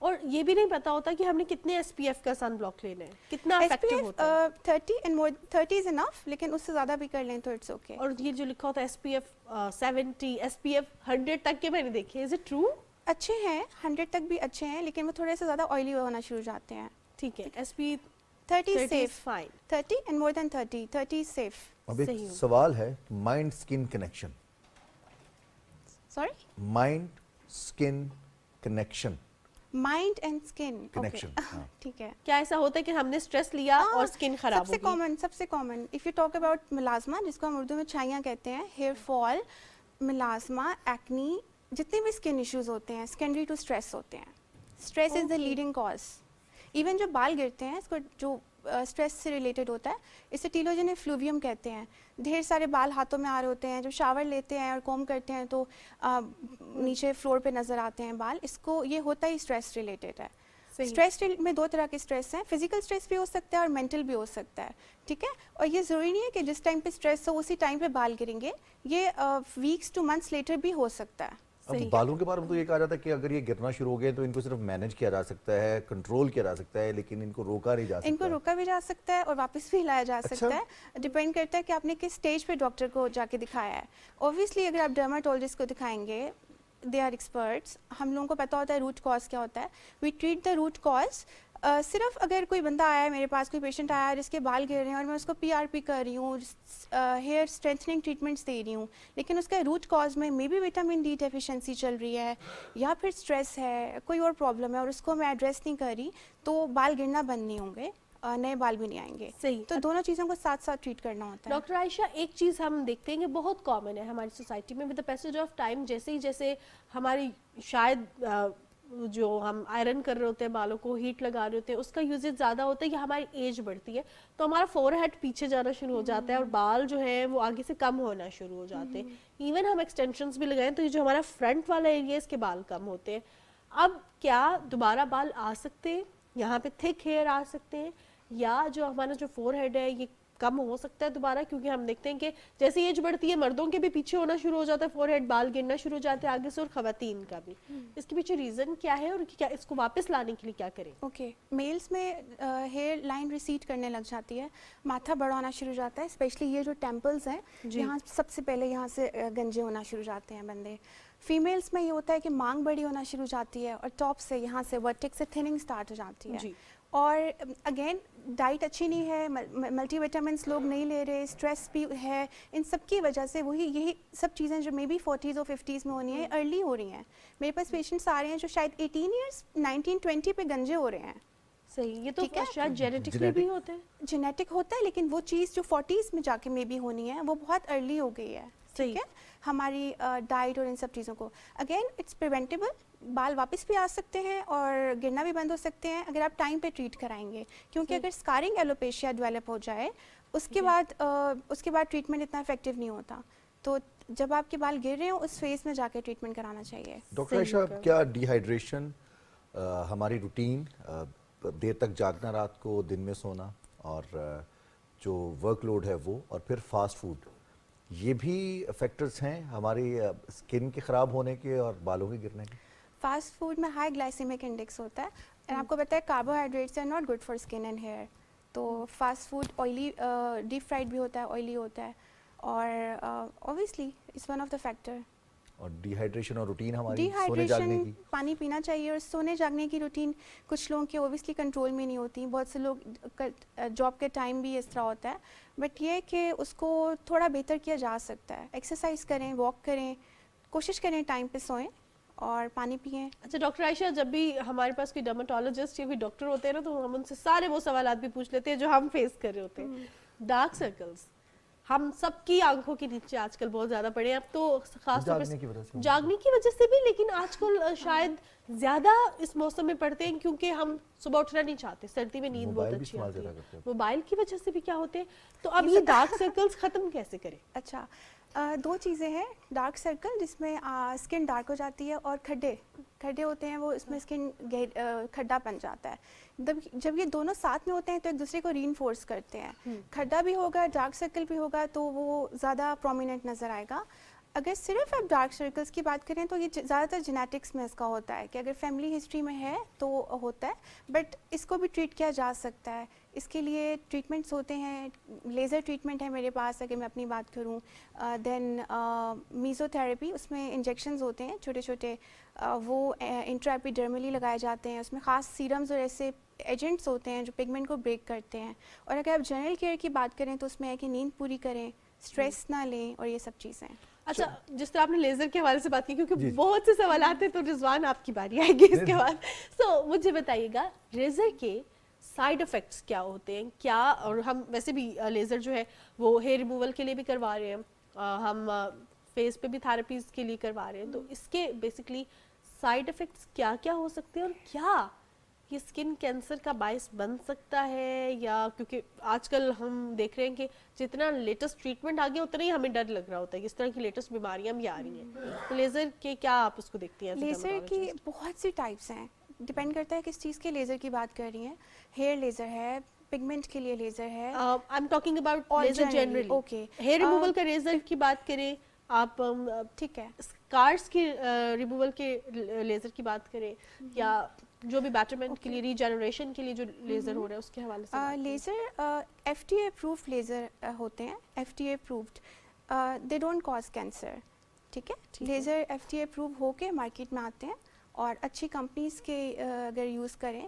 اور یہ بھی نہیں پتا ہوتا کہ ہم نے کتنے SPF کا سن بلاک لینا ہے, کتنا افیکٹو ہوتا ہے. 30 اینڈ مور 30 از انف, لیکن اس سے زیادہ بھی کر لیں تو اٹس اوکے. اور یہ جو لکھا ہوتا ہے SPF 70 SPF 100 تک کے میں نے دیکھے, از اٹ ٹرو؟ اچھے ہیں, 100 تک بھی اچھے ہیں, لیکن وہ تھوڑے سے زیادہ آئلی ہونا شروع ہو جاتے ہیں. ٹھیک ہے, SPF 30 is safe, fine. 30 and more than 30 safe. اب ایک سوال ہے, mind skin connection, sorry, mind skin connection, mind and skin connection, ٹھیک ہے. کیا ایسا ہوتا ہے کہ ہم نے اسٹریس لیا اور اسکن خراب سب سے ہوگی؟ سب سے common if you talk about melasma, جس کو ہم اردو میں چھائیاں کہتے ہیں, ہیئر فال, ملازمہ, ایکنی, جتنے بھی اسکن ایشوز ہوتے ہیں سیکنڈری ٹو اسٹریس ہوتے ہیں. Stress is the leading cause. Even جو بال گرتے ہیں, اس کو جو اسٹریس سے ریلیٹڈ ہوتا ہے, اسے ٹیلوجن فلوویم کہتے ہیں. ڈھیر سارے بال ہاتھوں میں آ رہے ہوتے ہیں, جب شاور لیتے ہیں اور کوم کرتے ہیں تو نیچے فلور پہ نظر آتے ہیں بال, اس کو یہ ہوتا ہی اسٹریس ریلیٹڈ ہے. اسٹریس میں 2 طرح کے اسٹریس ہیں, فزیکل اسٹریس بھی ہو سکتا ہے اور مینٹل بھی ہو سکتا ہے. ٹھیک ہے, اور یہ ضروری نہیں ہے کہ جس ٹائم پہ اسٹریس ہو اسی ٹائم پہ بال گریں گے, یہ ویکس ٹو منتھس لیٹر بھی ہو سکتا ہے. اب بالوں کے بارے میں تو یہ کہا جاتا ہے کہ اگر یہ گرنا شروع ہو گئے تو ان کو صرف مینیج کیا جا سکتا ہے, کنٹرول کیا جا سکتا ہے, لیکن ان کو روکا نہیں جا سکتا. ان کو روکا بھی جا سکتا ہے اور واپس بھی لایا جا سکتا ہے, ڈپینڈ کرتا ہے کہ آپ نے کس اسٹیج پہ ڈاکٹر کو جا کے دکھایا ہے. اوبویسلی اگر آپ ڈرماٹولوجسٹ کو دکھائیں گے, دے آر ایکسپرٹس, ہم لوگوں کو پتہ ہوتا ہے روٹ کاز کیا ہوتا ہے. We treat the root cause. صرف اگر کوئی بندہ آیا ہے میرے پاس, کوئی پیشنٹ آیا ہے جس کے بال گر رہے ہیں اور میں اس کو PRP کر رہی ہوں, ہیئر اسٹرینتھننگ ٹریٹمنٹس دے رہی ہوں, لیکن اس کا روٹ کاز میں may be vitamin D deficiency چل رہی ہے یا پھر اسٹریس ہے, کوئی اور پرابلم ہے, اور اس کو میں ایڈریس نہیں کر رہی, تو بال گرنا بند نہیں ہوں گے, نئے بال بھی نہیں آئیں گے. صحیح. تو دونوں چیزوں کو ساتھ ساتھ ٹریٹ کرنا ہوتا ہے. ڈاکٹر عائشہ, ایک چیز ہم دیکھتے ہیں کہ بہت کامن ہے ہماری سوسائٹی میں, with the passage of time, جیسے ہماری شاید جو ہم آئرن کر رہے ہوتے ہیں بالوں کو, ہیٹ لگا رہے ہوتے ہیں, اس کا یوزیج زیادہ ہوتا ہے, کہ ہماری ایج بڑھتی ہے تو ہمارا فور ہیڈ پیچھے جانا شروع ہو جاتا ہے اور بال جو ہے وہ آگے سے کم ہونا شروع ہو جاتے ہیں. ایون ہم ایکسٹینشنز بھی لگائیں تو یہ جو ہمارا فرنٹ والا ایریا, اس کے بال کم ہوتے ہیں. اب کیا دوبارہ بال آ سکتے ہیں, یہاں پہ تھک ہیئر آ سکتے ہیں, یا جو ہمارا جو فور ہیڈ ہے یہ کم ہو سکتا ہے دوبارہ؟ کیونکہ ہم دیکھتے ہیں کہ جیسے ایج بڑھتی ہے مردوں کے بھی پیچھے ہونا شروع ہو جاتا ہے فور ہیڈ, بال گرنا شروع ہو جاتے ہیں آگے سے, اور خواتین کا بھی. اس کے پیچھے ریزن کیا ہے اور کیا اس کو واپس لانے کے لیے کیا کریں؟ اوکے, میلز میں ہیئر لائن ریسیڈ کرنے لگ جاتی ہے, ماتھا بڑا ہونا شروع ہو جاتا ہے, اسپیشلی یہ جو ٹیمپلز ہیں یہاں سب سے پہلے یہاں سے گنجے ہونا شروع ہو جاتے ہیں بندے. فیمیلز میں یہ ہوتا ہے کہ مانگ بڑی ہونا شروع ہو جاتی ہے, اور ٹاپ سے یہاں سے ورٹیکس سے تھننگ سٹارٹ ہو جاتی ہے. اور اگین ڈائٹ اچھی نہیں ہے, ملٹی وٹامنس لوگ نہیں لے رہے, اسٹریس بھی ہے, ان سب کی وجہ سے یہی سب چیزیں جو مے بی 40s اور 50s میں ہونی ہیں, ارلی ہو رہی ہیں. میرے پاس پیشنٹس آ رہے ہیں جو شاید 18 ایئرس 19-20 پہ گنجے ہو رہے ہیں. صحیح, یہ تو شاید جینیٹکلی بھی ہوتا ہے. جینیٹک ہوتا ہے, لیکن وہ چیز جو 40s میں جا کے مے بی ہونی ہے وہ بہت ارلی ہو گئی ہے. ٹھیک ہے, ہماری ڈائٹ اور ان سب چیزوں کو, اگین اٹس پریونٹیبل, بال واپس بھی آ سکتے ہیں اور گرنا بھی بند ہو سکتے ہیں اگر آپ ٹائم پہ ٹریٹ کرائیں گے. کیونکہ اگر اسکارنگ ایلوپیشیا ڈیولپ ہو جائے اس کے بعد ٹریٹمنٹ اتنا افیکٹو نہیں ہوتا. تو جب آپ کے بال گر رہے ہوں اس فیز میں جا کے ٹریٹمنٹ کرانا چاہیے. ڈاکٹر عائشہ, کیا ڈی ہائیڈریشن, ہماری روٹین, دیر تک جاگنا رات کو, دن میں سونا, اور جو ورک لوڈ ہے وہ, اور پھر فاسٹ فوڈ, یہ بھی فیکٹرز ہیں ہماری اسکن کے خراب ہونے کے اور بالوں کے گرنے کے؟ فاسٹ فوڈ میں ہائی گلائسیمک انڈیکس ہوتا ہے, اور آپ کو پتہ ہے carbohydrates are not good for skin and hair. تو fast food oily, deep fried بھی ہوتا ہے, آئلی ہوتا ہے, اور obviously it's one of the factor. اور ڈی ہائیڈریشن اور روٹین ہماری سونے جاگنے کی, پانی پینا چاہیے, اور سونے جاگنے کی روٹین کچھ لوگوں کی اوبویسلی کنٹرول میں نہیں ہوتی. بہت سے لوگ جاب کے ٹائم بھی اس طرح ہوتا ہے, بٹ یہ کہ اس کو تھوڑا بہتر کیا جا سکتا ہے. ایکسرسائز کریں, واک کریں, کوشش کریں ٹائم پہ سوئیں اور پانی پئیں. اچھا ڈاکٹر عائشہ, جب بھی ہمارے پاس کوئی ڈرماٹولوجسٹ یا کوئی ڈاکٹر ہوتے ہیں نا, تو ہم ان سے سارے وہ سوالات بھی پوچھ لیتے ہیں جو ہم فیس کر رہے ہوتے ہیں. ڈارک سرکلز ہم سب کی آنکھوں کے نیچے آج کل بہت زیادہ پڑے ہیں. اب تو خاص طور پر جاگنے کی وجہ سے بھی, لیکن آج کل شاید زیادہ اس موسم میں پڑتے ہیں کیونکہ ہم صبح اٹھنا نہیں چاہتے, سردی میں نیند بہت اچھی آتی ہے, موبائل کی وجہ سے بھی کیا ہوتے ہیں. تو اب یہ ڈارک سرکلز ختم کیسے کریں؟ اچھا, 2 چیزیں ہیں. ڈارک سرکل جس میں اسکن ڈارک ہو جاتی ہے, اور کھڈے ہوتے ہیں, وہ اس میں اسکن کھڈا بن جاتا ہے. جب یہ دونوں ساتھ میں ہوتے ہیں تو ایک دوسرے کو ری انفورس کرتے ہیں. کھڈا بھی ہوگا, ڈارک سرکل بھی ہوگا, تو وہ زیادہ پرومیننٹ نظر آئے گا. اگر صرف آپ ڈارک سرکلز کی بات کریں تو یہ زیادہ تر جینیٹکس میں اس کا ہوتا ہے کہ اگر فیملی ہسٹری میں ہے تو ہوتا ہے, بٹ اس کو بھی ٹریٹ کیا جا سکتا ہے. اس کے لیے ٹریٹمنٹس ہوتے ہیں, لیزر ٹریٹمنٹ ہے میرے پاس اگر میں اپنی بات کروں, دین میزو تھراپی, اس میں انجیکشنز ہوتے ہیں چھوٹے چھوٹے, وہ انٹرا ایپیڈرملی لگائے جاتے ہیں, اس میں خاص سیرمز اور ایسے ایجنٹس ہوتے ہیں جو پگمنٹ کو بریک کرتے ہیں. اور اگر آپ جنرل کیئر کی بات کریں تو اس میں ہے کہ نیند پوری کریں, اسٹریس نہ لیں, اور یہ سب چیزیں. اچھا, جس طرح آپ نے لیزر کے حوالے سے بات کی, کیونکہ بہت سے سوالات ہیں, تو رضوان آپ کی باری آئے گی اس کے بعد. سو مجھے بتائیے گا لیزر کے سائیڈ افیکٹس کیا ہوتے ہیں, کیا, اور ہم ویسے بھی لیزر جو ہے وہ ہیئر ریموول کے لیے بھی کروا رہے ہیں, ہم فیس پہ بھی تھراپیز کے لیے کروا رہے ہیں, تو اس کے بیسکلی سائیڈ افیکٹس کیا کیا ہو سکتے ہیں, اور کیا یہ اسکن کینسر کا باعث بن سکتا ہے, یا کیونکہ آج کل ہم دیکھ رہے ہیں کہ جتنا لیٹسٹ ٹریٹمنٹ آ گیا اتنا ہی ہمیں ڈر لگ رہا ہوتا ہے, اس طرح کی لیٹسٹ بیماریاں بھی آ رہی ہیں, تو لیزر کے کیا آپ اس کو دیکھتی ہیں؟ لیزر کی بہت سی ٹائپس ہیں, ڈپینڈ کرتا ہے کس چیز کے لیزر کی بات کر رہی ہیں. ہیئر لیزر ہے, پگمنٹ کے لیے لیزر ہے, I am talking about laser generally. Okay, hair removal کا لیزر کی بات کریں آپ, ٹھیک ہے, اسکارس کی ریموول کے لیزر کی بات کریں, یا جو بھی بیٹرمنٹ کے لیے, ری جنریشن کے لیے جو لیزر ہو رہا ہے اس کے حوالے سے. Laser F D A approved laser ہوتے ہیں, F D A approved, they don't cause cancer. ٹھیک ہے, laser F D A approve ہو کے مارکیٹ میں آتے ہیں, اور اچھی کمپنیز کے اگر یوز کریں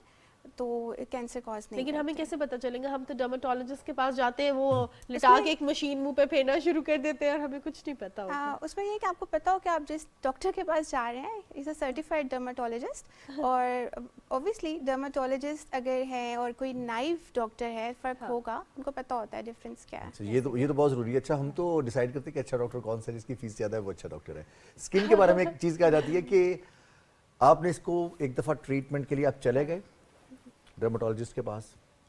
تو کینسر کاز نہیں. لیکن ہمیں کیسے پتہ چلے گا؟ ہم تو ڈرماٹولوجسٹ کے پاس جاتے ہیں, وہ لٹا کے ایک مشین منہ پہ پھیرنا شروع کر دیتے ہیں اور ہمیں کچھ نہیں پتا ہوتا. اس میں یہ کہ آپ کو پتا ہو کہ آپ جس ڈاکٹر کے پاس جا رہے ہیں از اے سرٹیفائڈ ڈرماٹولوجسٹ, اور اوبیسلی ڈرماٹولوجسٹ اگر ہے اور کوئی نائف ڈاکٹر ہے, فرق ہوگا, ان کو پتا ہوتا ہے ڈفرینس کیا ہے. یہ تو بہت ضروری ہے. اچھا, ہم تو ڈیسائیڈ کرتے ہیں کہ اچھا ڈاکٹر کون سا ہے, جس کی فیس زیادہ ہے وہ اچھا ڈاکٹر ہے. اسکن کے بارے میں ایک چیز کہا جاتی ہے کہ آپ نے اس کو ایک دفعہ ٹریٹمنٹ کے لیے آپ چلے گئے ڈرماٹولوجسٹ کے پاس,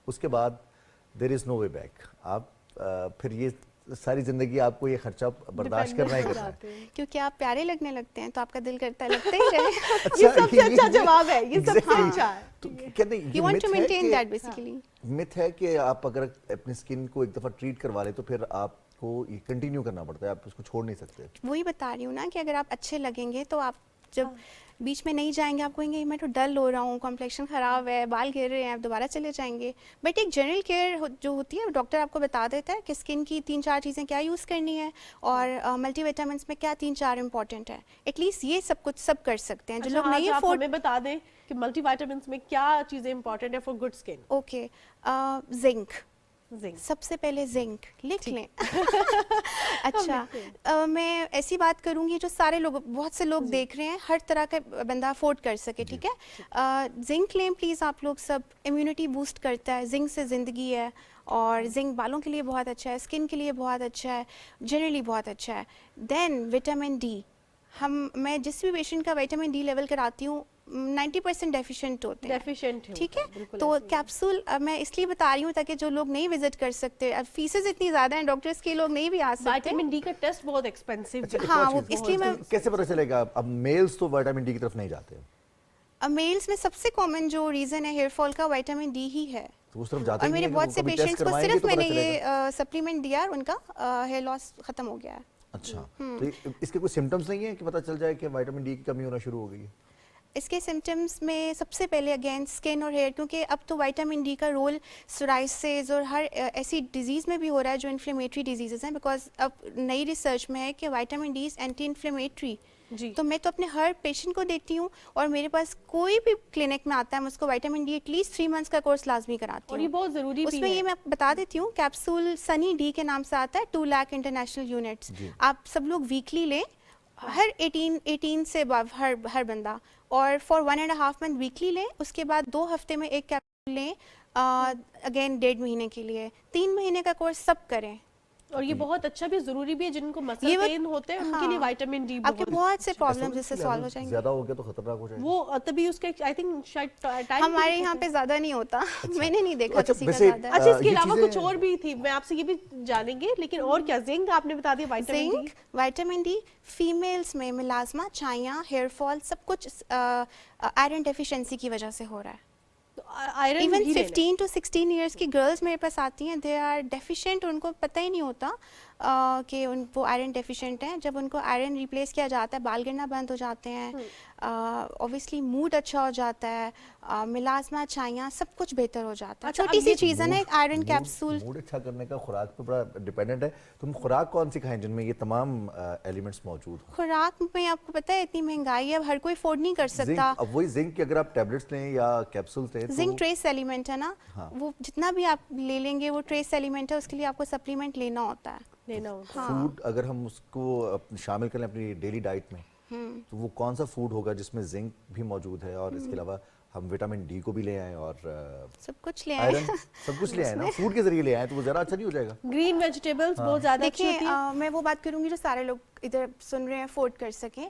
اس کے بعد دیر از نو وے بیک, آپ پھر یہ ساری زندگی آپ کو یہ خرچہ برداشت کرنا ہی کرنا ہے, کیونکہ آپ پیارے لگنے لگتے ہیں تو آپ کا دل کرتا ہے لگتا ہی رہے. یہ سب سے اچھا جواب ہے, یہ سب سے اچھا ہے. مت ہے کہ آپ اگر اپنی اسکن کو ایک دفعہ ٹریٹ کروا لیں تو پھر آپ کو یہ کنٹینیو کرنا پڑتا ہے, آپ اس کو چھوڑ نہیں سکتے. وہی بتا رہی ہوں نا کہ اگر آپ اچھے لگیں گے تو آپ جب بیچ میں نہیں جائیں گے, آپ کہیں گے میں تو ڈل ہو رہا ہوں, کمپلیکشن خراب ہے, بال گر رہے ہیں, آپ دوبارہ چلے جائیں گے. بٹ ایک جنرل کیئر جو ہوتی ہے, ڈاکٹر آپ کو بتا دیتا ہے کہ اسکن کی 3-4 چیزیں کیا یوز کرنی ہے, اور ملٹی وٹامنس میں کیا 3-4 امپورٹنٹ ہے. ایٹ لیسٹ یہ سب کچھ سب کر سکتے ہیں جو لوگ نہیں افورڈ. ہمیں بتا دیں کہ ملٹی وٹامنس میں کیا چیزیں امپورٹنٹ ہے for good skin. Okay, zinc, سب سے پہلے زنک لکھ لیں. اچھا, میں ایسی بات کروں گی جو سارے لوگ, بہت سے لوگ دیکھ رہے ہیں, ہر طرح کا بندہ افورڈ کر سکے. ٹھیک ہے, زنک لیں پلیز آپ لوگ سب. امیونٹی بوسٹ کرتا ہے, زنک سے زندگی ہے, اور زنک بالوں کے لیے بہت اچھا ہے, اسکن کے لیے بہت اچھا ہے, جنرلی بہت اچھا ہے. دین وٹامن ڈی, میں جس بھی پیشنٹ کا وٹامن ڈی لیول کراتی ہوں 90% ڈیفیشینٹ ہوتے ہیں. ٹھیک ہے, تو کیپسول میں اس لیے بتا رہی ہوں تاکہ جو لوگ نہیں وزٹ کر سکتے, اب فیسز اتنی زیادہ ہیں, ڈاکٹرز کے لوگ نہیں بھی آ سکتے. وٹامن ڈی کا ٹیسٹ بہت ایکسپینسو ہے. ہاں, وہ اس لیے میں کیسے پتہ چلے گا؟ اب میلز تو وٹامن ڈی کی طرف نہیں جاتے. میلز میں سب سے کامن جو ریزن ہے ہیئر فال کا وٹامن ڈی ہی ہے, اور میرے بہت سے پیشنٹس کو صرف میں نے یہ سپلیمنٹ دیا اور ان کا ہیئر لاس ختم ہو گیا ہے. اچھا, تو اس کے کوئی سمٹمز نہیں ہیں کہ پتہ چل جائے کہ وٹامن ڈی کی کمی ہونا شروع ہو گئی ہے؟ اس کے سمٹمز میں سب سے پہلے اگین اسکن اور ہیئر, کیونکہ اب تو وٹامن ڈی کا رول سورائسس اور ہر ایسی ڈیزیز میں بھی ہو رہا ہے جو انفلیمیٹری ڈیزیزز ہیں, بیکاز اب نئی ریسرچ میں ہے کہ vitamin D is anti inflammatory. تو میں تو اپنے ہر پیشنٹ کو دیتی ہوں, اور میرے پاس کوئی بھی کلینک میں آتا ہے میں اس کو vitamin D at least 3 months کا کورس لازمی کراتی ہوں, اور یہ بہت ضروری اس میں یہ میں بتا دیتی ہوں. کیپسول سنی ڈی کے نام سے آتا ہے, 2 lakh انٹرنیشنل یونٹس. آپ سب لوگ ویکلی لیں, ہر 18 سے ابو ہر بندہ, اور فار 1.5 month ویکلی لیں. اس کے بعد 2 ہفتے میں ایک کیپسول لیں, اگین 1.5 مہینے کے لیے. 3 مہینے کا کورس سب کریں. اور یہ بہت اچھا بھی ضروری بھی ہے, جن کو مسل پین ہوتے ہیں ان کے لیے وٹامن ڈی آپ کے بہت سے پرابلمز اس سے سالو ہو جائیں گے. زیادہ ہو گیا تو خطرناک ہو جائے گا. وہ تبھی اس کا آئی تھنک شاید ٹائم ہمارے یہاں پہ زیادہ نہیں ہوتا, میں نے نہیں دیکھا کسی کا زیادہ. اچھا, اس کے علاوہ کچھ اور بھی تھی, میں آپ سے یہ بھی جانیں گے, لیکن اور کیا؟ زنک آپ نے بتا دیا. وٹامن ڈی فیمیلز میں ملازمہ, چھائیاں, ہیئر فال, سب کچھ آئرن ڈیفیشنسی کی وجہ سے ہو رہا ہے. ایون 15 to 16 ایئرس کی گرلز میرے پاس آتی ہیں, دے آر ڈیفیشینٹ, ان کو پتہ ہی نہیں ہوتا. کہ وہ آئرن ڈیفیشینٹ ہیں. جب ان کو آئرن ریپلیس کیا جاتا ہے بال گرنا بند ہو جاتے ہیں, اوبیسلی موڈ اچھا ہو جاتا ہے, ملازمہ اچھائیاں سب کچھ بہتر ہو جاتا ہے. چھوٹی سی چیز ہے نا, ایک آئرن کیپسول. موڈ اچھا کرنے کا خوراک پہ بڑا ڈیپینڈنٹ ہے. تم خوراک کون سی کھائیں جن میں یہ تمام ایلیمنٹس موجود ہوں؟ خوراک میں آپ کو پتہ ہے اتنی مہنگائی ہے, اب ہر کوئی افورڈ نہیں کر سکتا. اب وہی زنک کی اگر آپ ٹیبلٹس لیں یا کیپسولس لیں, زنک ٹریس ایلیمنٹ ہے نا, وہ جتنا بھی آپ لے لیں گے وہ ٹریس ایلیمنٹ ہے, اس کے لیے آپ کو سپلیمنٹ لینا ہوتا ہے. فوڈ اگر ہم اس کو شامل کریں اپنی ڈیلی ڈائٹ میں تو وہ کون سا فوڈ ہوگا جس میں زنک بھی موجود ہے اور اس کے علاوہ ہم وٹامن ڈی کو بھی لے آئیں اور سب کچھ لے آئیں, سب کچھ لے آئیں نا, فوڈ کے ذریعے لے آئیں تو وہ ذرا اچھا نہیں ہو جائے گا؟ گرین ویجیٹیبلز بہت زیادہ اچھی ہوتی ہیں. میں وہ بات کروں گی جو سارے لوگ ادھر سن رہے ہیں افورڈ کر سکیں.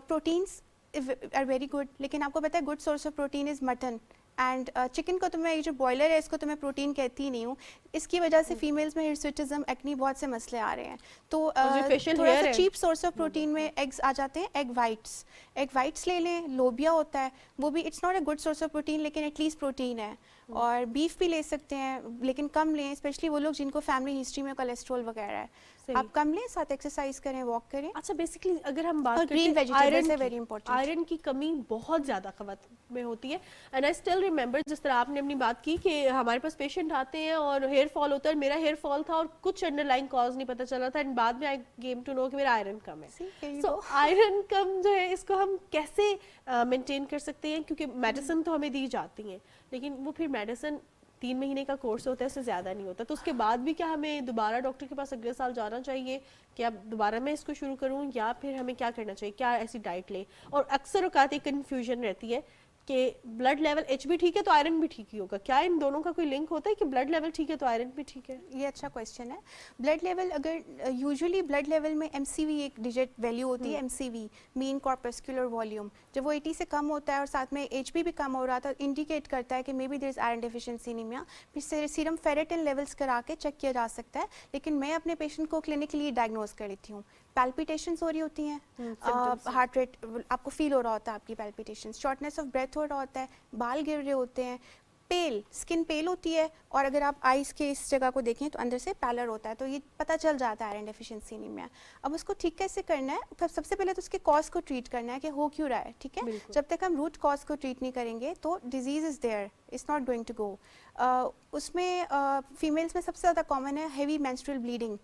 پروٹینس آر ویری گڈ, لیکن آپ کو پتہ ہے good source of protein is mutton and chicken کو تو میں یہ جو بوائلر ہے اس کو تو میں پروٹین کہتی ہی نہیں ہوں. اس کی وجہ سے فیمیلز میں ہرسوٹزم, ایکنی, بہت سے مسئلے آ رہے ہیں. تو تھوڑا سا چیپ سورس آف پروٹین میں ایگز آ جاتے ہیں. ایگ وائٹس لے لیں, لوبیا ہوتا ہے وہ بھی, it's not a good source of protein لیکن ایٹ لیسٹ پروٹین ہے. اور بیف بھی لے سکتے ہیں لیکن کم لیں, اسپیشلی وہ لوگ جن کو فیملی ہسٹری میں کولیسٹرول وغیرہ ہے. آپ کم لیں, ساتھ ایکسرسائز کریں, واک کریں. اچھا بیسکلی اگر ہم بات کریں گرین ویجیٹیبلز ہے ویری امپورٹنٹ. آئرن کی کمی بہت زیادہ خواتین میں ہوتی ہے. اینڈ آئی اسٹل ریمبر جس طرح آپ نے اپنی بات کی کہ ہمارے پاس پیشنٹ آتے ہیں اور ہیئر فال ہوتا ہے, میرا ہیئر فال تھا اور کچھ انڈر لائن کاز نہیں پتہ چلا تھا, اینڈ بعد میں آئی کیم ٹو نو کہ میرا آئرن کم ہے. سو آئرن کم جو ہے اس کو ہم کیسے مینٹین کر سکتے ہیں, کیونکہ میڈیسن تو ہمیں دی جاتی ہیں لیکن وہ پھر میڈیسن 3 مہینے کا کورس ہوتا ہے, اس سے زیادہ نہیں ہوتا. تو اس کے بعد بھی کیا ہمیں دوبارہ ڈاکٹر کے پاس اگلے سال جانا چاہیے کہ اب دوبارہ میں اس کو شروع کروں, یا پھر ہمیں کیا کرنا چاہیے, کیا ایسی ڈائٹ لیں؟ اور اکثر اوقات ایک کنفیوژن رہتی ہے کہ بلڈ لیول ایچ بھی ٹھیک ہے تو آئرن بھی ٹھیک ہی ہوگا. کیا ان دونوں کا کوئی لنک ہوتا ہے کہ بلڈ لیول ٹھیک ہے تو آئرن بھی ٹھیک ہے؟ یہ اچھا کویشچن ہے. بلڈ لیول اگر یوزلی بلڈ لیول میں ایم سی وی ایک ڈیجٹ ویلیو ہوتی ہے, ایم سی وی مین کارپسکولر والیوم, جب وہ 80 سے کم ہوتا ہے اور ساتھ میں ایچ بھی کم ہو رہا تھا, انڈیکیٹ کرتا ہے کہ may be there is iron deficiency anaemia. پھر سیرم فیریٹن لیولس کرا کے چیک کیا جا سکتا ہے. لیکن میں اپنے پیشنٹ کو کلینکلی ڈائگنوز کر لیتی ہوں. پیلپیٹیشنس ہو رہی ہوتی ہیں, ہارٹ ریٹ آپ کو فیل ہو رہا ہوتا ہے, آپ کی پیلپیٹیشنس, شارٹنیس آف بریتھ ہو رہا ہوتا ہے, بال گر رہے ہوتے ہیں, پیل اسکن پیل ہوتی ہے, اور اگر آپ آئیز کے اس جگہ کو دیکھیں تو اندر سے پیلر ہوتا ہے, تو یہ پتہ چل جاتا ہے آئرن ڈیفیشنسی انیمیا. اب اس کو ٹھیک کیسے کرنا ہے؟ سب سے پہلے تو اس کے کاز کو ٹریٹ کرنا ہے کہ ہو کیوں رہا ہے. ٹھیک ہے, جب تک ہم روٹ کاز کو ٹریٹ نہیں کریں گے تو disease is there, it's not going to go. اس میں فیمیلس میں سب سے زیادہ کامن ہے ہیوی مینسٹرل بلیڈنگ.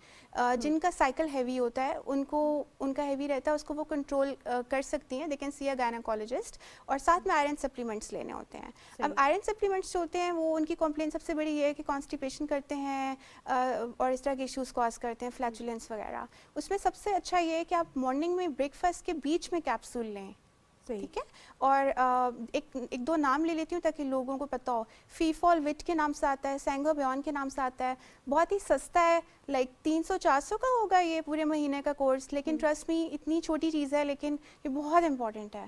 جن کا سائیکل ہیوی ہوتا ہے ان کا ہیوی رہتا ہے, اس کو وہ کنٹرول کر سکتی ہیں, دے کین سی اے گائنیکولوجسٹ. اور ساتھ میں آئرن سپلیمنٹس لینے ہوتے ہیں. اب آئرن سپلیمنٹس جو ہوتے ہیں وہ ان کی کمپلین سب سے بڑی یہ ہے کہ کانسٹیپیشن کرتے ہیں اور اس طرح کے ایشوز کاز کرتے ہیں, فلیچولینس وغیرہ. اس میں سب سے اچھا یہ ہے کہ آپ مارننگ میں بریک فاسٹ کے بیچ میں کیپسول لیں. ٹھیک ہے, اور ایک 2 نام لے لیتی ہوں تاکہ لوگوں کو پتہ ہو. فیفال وٹ کے نام سے آتا ہے, سینگو بیون کے نام سے آتا ہے, بہت ہی سستا ہے, لائک 300-400 کا ہوگا یہ پورے مہینے کا کورس. لیکن ٹرسٹ می اتنی چھوٹی چیز ہے لیکن یہ بہت امپورٹنٹ ہے.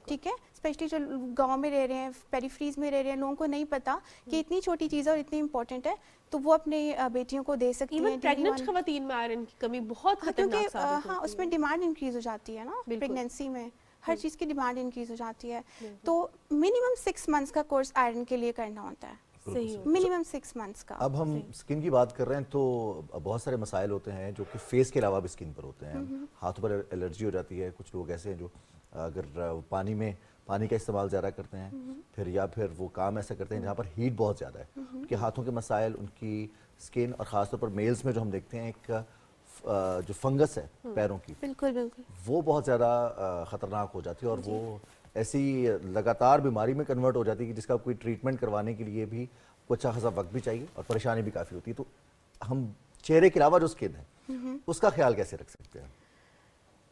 ٹھیک ہے, اسپیشلی جو گاؤں میں رہ رہے ہیں, پیریفریز میں رہ رہے ہیں, لوگوں کو نہیں پتا کہ اتنی چھوٹی چیز ہے اور اتنی امپورٹنٹ ہے, تو وہ اپنے بیٹیوں کو دے سکتی ہیں. پریگننٹ خواتین میں آئرن کی کمی بہت خطرناک ثابت ہوتی ہے. ہاں, اس میں ڈیمانڈ انکریز ہو جاتی ہے نا, پریگنینسی میں ہر چیز کی ڈیمانڈ انکریز ہو جاتی ہے. تو منیمم 6 منتھس کا کورس آئرن کے لیے کرنا ہوتا ہے, منیمم 6 منتھس کا. اب ہم اسکن کی بات کر رہے ہیں تو بہت سارے مسائل ہوتے ہیں جو کہ فیس کے علاوہ بھی اسکن پر ہوتے ہیں. ہاتھوں پر الرجی ہو جاتی ہے, کچھ لوگ ایسے ہیں جو اگر پانی کا استعمال زیادہ کرتے ہیں, پھر وہ کام ایسا کرتے ہیں جہاں پر ہیٹ بہت زیادہ ہے, ان کے ہاتھوں کے مسائل, ان کی اسکن, اور خاص طور پر میلز میں جو ہم دیکھتے ہیں ایک جو فنگس ہے پیروں کی, بالکل وہ بہت زیادہ خطرناک ہو جاتی ہے, اور وہ ایسی لگاتار بیماری میں کنورٹ ہو جاتی ہے جس کا کوئی ٹریٹمنٹ کروانے کے لیے بھی اچھا خاصا وقت بھی چاہیے اور پریشانی بھی کافی ہوتی ہے. تو ہم چہرے کے علاوہ جو اسکن ہے اس کا خیال کیسے رکھ سکتے ہیں؟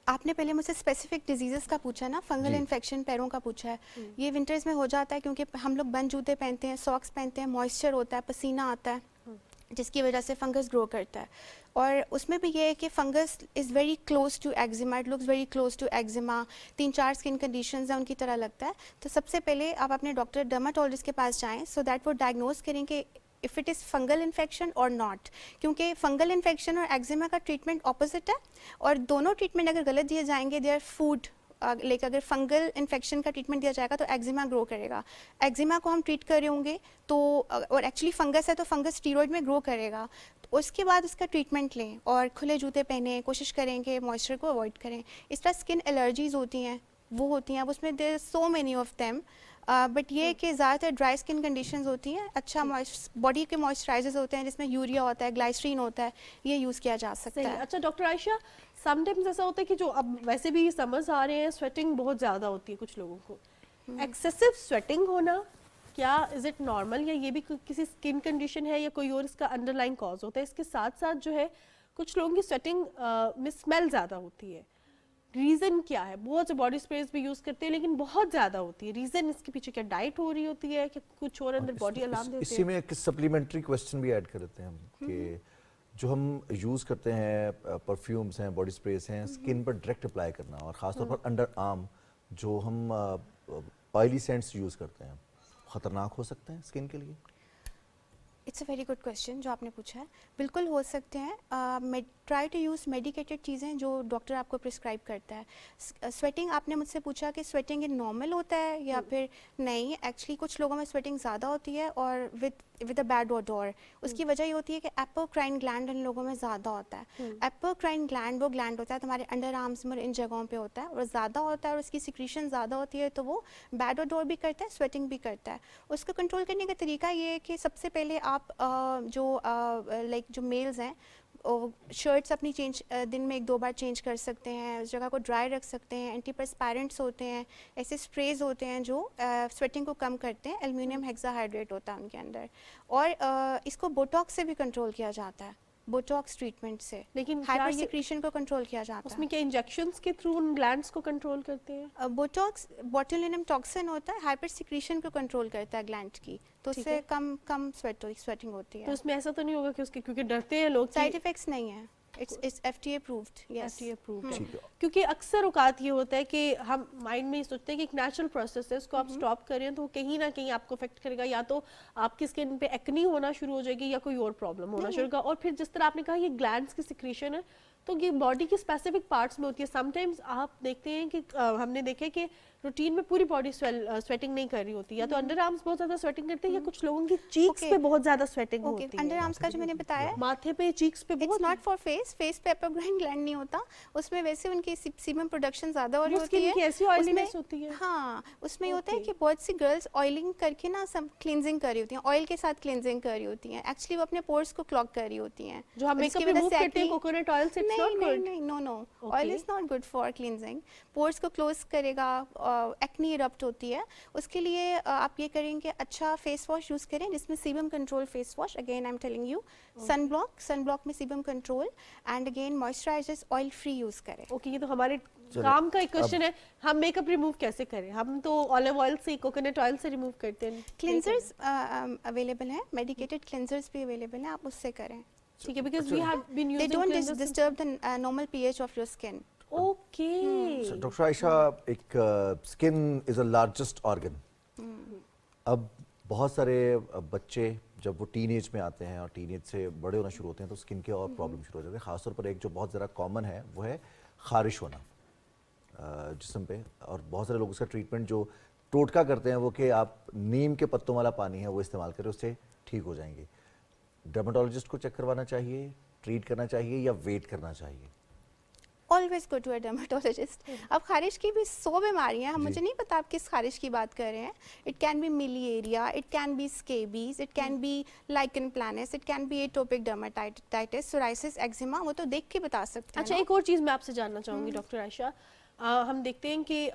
آپ نے پہلے مجھ سے اسپیسیفک ڈیزیزز کا پوچھا نا, فنگل انفیکشن پیروں کا پوچھا ہے. یہ ونٹرز میں ہو جاتا ہے کیونکہ ہم لوگ بند جوتے پہنتے ہیں, ساکس پہنتے ہیں, موئسچر ہوتا ہے, پسینہ آتا ہے, جس کی وجہ سے فنگس گرو کرتا ہے. اور اس میں بھی یہ ہے کہ fungus is very close to eczema, it looks very close to eczema. 3-4 skin conditions ہیں ان کی طرح لگتا ہے. تو سب سے پہلے آپ اپنے ڈاکٹر ڈرماٹولوجسٹ کے پاس جائیں, سو دیٹ وہ ڈائگنوز کریں کہ if it is fungal infection or not. کیونکہ فنگل انفیکشن اور ایگزیما کا ٹریٹمنٹ اپوزٹ ہے, اور دونوں ٹریٹمنٹ اگر غلط دیے جائیں گے, دے آر فوڈ. لیکن اگر فنگل انفیکشن کا ٹریٹمنٹ دیا جائے گا تو ایگزیما گرو کرے گا. ایگزیما کو ہم ٹریٹ کر رہے ہوں گے تو, اور ایکچولی فنگس ہے تو فنگس اسٹیرائڈ میں گرو کرے گا, اس کے بعد اس کا ٹریٹمنٹ لیں اور کھلے جوتے پہنیں, کوشش کریں کہ موئسچر کو اوائڈ کریں. اس طرح اسکن الرجیز ہوتی ہیں, وہ ہوتی ہیں, اب اس میں there so many of them, but یہ کہ زیادہ تر ڈرائی اسکن کنڈیشنز ہوتی ہیں, اچھا باڈی کے موئسچرائزرز ہوتے ہیں جس میں یوریا ہوتا ہے, گلائسرین ہوتا ہے, یہ یوز کیا جا سکتا ہے. اچھا ڈاکٹر عائشہ, سم ٹائمز ایسا ہوتا ہے کہ جو اب ویسے بھی سمرز آ رہے ہیں, سویٹنگ بہت زیادہ ہوتی ہے کچھ لوگوں کو, ایکسیسو سویٹنگ ہونا کیا از اٹ نارمل, یا یہ بھی کسی اسکن کنڈیشن ہے یا کوئی اور اس کا انڈر لائن کاز ہوتا ہے؟ اس کے ساتھ ساتھ جو ہے کچھ لوگوں کی سویٹنگ میں اسمیل زیادہ ہوتی ہے, ریزن کیا ہے؟ بہت سے باڈی اسپریز بھی یوز کرتے ہیں لیکن بہت زیادہ ہوتی ہے, ریزن اس کے پیچھے کیا ڈائٹ ہو رہی ہوتی ہے کہ کچھ اور اندر باڈی الارم دیتے ہیں؟ اسی میں ایک سپلیمنٹری کوسچن بھی ایڈ کر دیتے ہیں ہم کہ جو ہم یوز کرتے ہیں پرفیومز ہیں, باڈی اسپریز ہیں, اسکن پر ڈائریکٹ اپلائی کرنا, اور خاص طور پر انڈر آرم جو ہم آئلی سینٹس یوز کرتے ہیں, خطرناک ہو سکتے ہیں اسکن کے لیے؟ It's a very good question جو آپ نے پوچھا ہے. بالکل ہو سکتے ہیں. ٹرائی ٹو یوز میڈیکیٹڈ چیزیں جو ڈاکٹر آپ کو پرسکرائب کرتا ہے. سویٹنگ آپ نے مجھ سے پوچھا کہ سویٹنگ نارمل ہوتا ہے یا پھر نہیں. ایکچولی کچھ لوگوں میں سویٹنگ زیادہ ہوتی ہے اور ود اے بیڈ اوڈور. اس کی وجہ یہ ہوتی ہے کہ ایپوکرائن گلینڈ ان لوگوں میں زیادہ ہوتا ہے. ایپوکرائن گلینڈ وہ گلینڈ ہوتا ہے ہمارے انڈر آرمس میں اور ان جگہوں پہ ہوتا ہے, اور زیادہ ہوتا ہے اور اس کی سیکریشن زیادہ ہوتی ہے, تو وہ بیڈ اوڈور بھی کرتا ہے, سویٹنگ بھی کرتا ہے. اس کو کنٹرول کرنے کا طریقہ یہ ہے کہ سب سے پہلے آپ جو میلز ہیں شرٹس اپنی چینج دن میں 1-2 بار چینج کر سکتے ہیں, اس جگہ کو ڈرائی رکھ سکتے ہیں. اینٹی پرسپیرنٹس ہوتے ہیں, ایسے اسپریز ہوتے ہیں جو سویٹنگ کو کم کرتے ہیں. ایلومینیم ہیکسا ہائیڈریٹ ہوتا ہے ان کے اندر, اور اس کو بوٹاکس سے بھی کنٹرول کیا جاتا ہے, بوٹاکس ٹریٹمنٹ سے. لیکن ہائپر سیکریشن کو کنٹرول کیا جاتا ہے. اس میں کیا انجیکشنز کے تھرو ان گلینڈز کو کنٹرول کرتے ہیں؟ بوٹاکس بوٹولینم ٹاکسن ہوتا ہے, ہائپر سیکریشن کو کنٹرول کرتا ہے گلینڈ کی, تو اس سے کم سویٹنگ ہوتی ہے. تو اس میں ایسا تو نہیں ہوگا کہ اس کے کیونکہ ڈرتے ہیں لوگ, سائڈ ایفیکٹس نہیں ہیں. It's FDA approved. Yes. FDA approved. کیونکہ اکثر اوقات یہ ہوتا ہے کہ ہم مائنڈ میں یہ سوچتے ہیں کہ ایک نیچرل پروسیس ہے, اس کو آپ اسٹاپ کریں تو کہیں نہ کہیں آپ کو افیکٹ کرے گا, یا تو آپ کی اسکن پہ ایکنی ہونا شروع ہو جائے گی یا کوئی اور پرابلم ہونا شروع ہوگا. اور پھر جس طرح آپ نے کہا یہ گلینڈس کی سیکریشن ہے, تو یہ باڈی کے اسپیسیفک پارٹس میں ہوتی ہے. سم ٹائمز آپ دیکھتے ہیں کہ ہم نے دیکھا کہ روٹین میں پوری باڈی سویٹنگ نہیں کر رہی ہوتی, یا تو انڈر آرمز بہت زیادہ سویٹنگ کرتے ہیں, یا کچھ لوگوں کی چیکس پہ بہت زیادہ سویٹنگ ہوتی ہے. انڈر آرمز کا جو میں نے بتایا, ماتھے پہ, چیکس پہ, it's not for face. Face پہ ایپوکرائن گلینڈ نہیں ہوتا, اس میں ویسے ان کی سیبم پروڈکشن زیادہ ہو رہی ہوتی ہے. ایسی آئلینس ہوتی ہے. ہاں, اس میں ہوتا ہے کہ بہت سی گرلز آئلنگ کر کے نا سب کلینزنگ کر رہی ہوتی ہیں, آئل کے ساتھ کلینزنگ کر رہی ہوتی ہیں. ایکچولی وہ اپنے پورس کو کلاگ کر رہی ہوتی ہیں. جو ہم میک اپ ریموو کرتے ہیں کوکونٹ آئل سے, it's not good. No, oil is not good for cleansing. Pores کو کلوز کرے گا, ایکنی ایرپٹ ہوتی ہے. اس کے لیے آپ یہ کریں کہ اچھا فیس واش یوز کریں جس میں sebum control face wash, again I am telling you. Sun block میں sebum control, and again moisturizers oil free use کریں. اوکے, یہ تو ہمارے کام کا ایک کوشچن ہے, ہم میک اپ ریموو کیسے کریں؟ ہم تو آلیو آئل سے, کوکونٹ آئل سے ریموو کرتے ہیں. کلینزرز اویلیبل ہیں, میڈیکیٹڈ کلینزرز بھی اویلیبل ہیں, آپ اس سے کریں. ٹھیک ہے, because we have been using they don't disturb the normal pH of your skin. Okay. Doctor Ayesha, ایک skin is a largest organ. اب بہت سارے بچے جب وہ ٹین ایج میں آتے ہیں اور ٹین ایج سے بڑے ہونا شروع ہوتے ہیں تو اسکن کے اور پرابلم شروع ہو جاتے ہیں. خاص طور پر ایک جو بہت زیادہ کامن ہے وہ ہے خارش ہونا جسم پہ, اور بہت سارے لوگ اس کا ٹریٹمنٹ جو ٹوٹکا کرتے ہیں وہ کہ آپ نیم کے پتوں والا پانی ہے وہ استعمال کریں, اس سے ٹھیک ہو جائیں گے. ڈرماٹولوجسٹ کو چیک کروانا چاہیے, ٹریٹ کرنا چاہیے, یا ویٹ کرنا چاہیے؟ Always go to a dermatologist. اب خارش کی بھی 100 بیماریاں ہیں, مجھے نہیں پتا آپ کس خارش کی بات کر رہے ہیں. It can be miliaria, it can be scabies, it can be lichen planus, it can be atopic dermatitis, psoriasis, eczema, وہ تو دیکھ کے بتا سکتے ہیں. اچھا, ایک اور چیز میں آپ سے جاننا چاہوں گی ڈاکٹر عائشہ, ہم دیکھتے ہیں کہ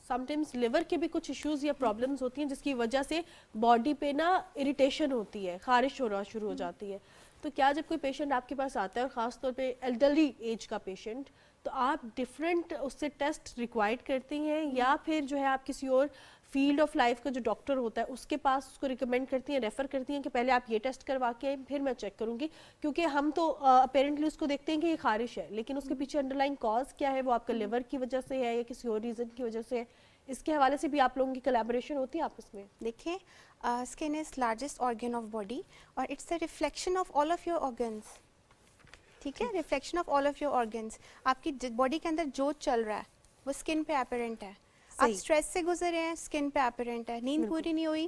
سم ٹائمز لیور کے بھی کچھ ایشوز یا پرابلمس ہوتی ہیں جس کی وجہ سے باڈی پہ نا اریٹیشن ہوتی ہے, خارش ہونا شروع ہو جاتی ہے. تو کیا جب کوئی پیشنٹ آپ کے پاس آتا ہے, اور خاص طور پہ ایلڈرلی ایج کا پیشنٹ, تو آپ ڈفرینٹ اس سے ٹیسٹ ریکوائرڈ کرتے ہیں, یا پھر جو ہے آپ کسی اور فیلڈ آف لائف کا جو ڈاکٹر ہوتا ہے اس کے پاس اس کو ریکمینڈ کرتی ہیں, ریفر کرتی ہیں کہ پہلے آپ یہ ٹیسٹ کروا کے پھر میں چیک کروں گی؟ کیونکہ ہم تو اپیرنٹلی اس کو دیکھتے ہیں کہ یہ خارش ہے, لیکن اس کے پیچھے انڈر لائن کاز کیا ہے, وہ آپ کا لیور کی وجہ سے ہے یا کسی اور ریزن کی وجہ سے ہے, اس کے حوالے سے بھی آپ لوگوں کی کولیبوریشن ہوتی ہے آپس میں؟ دیکھیں, skin is largest organ of body, اور it's a reflection of all of your organs. ٹھیک ہے, reflection of all of your organs. آپ کی باڈی کے اندر جو چل رہا ہے وہ اسکن پہ اپیرنٹ ہے. آپ اسٹریس سے گزرے ہیں, اسکن پہ اپیرنٹ ہے. نیند پوری نہیں ہوئی,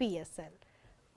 PSL।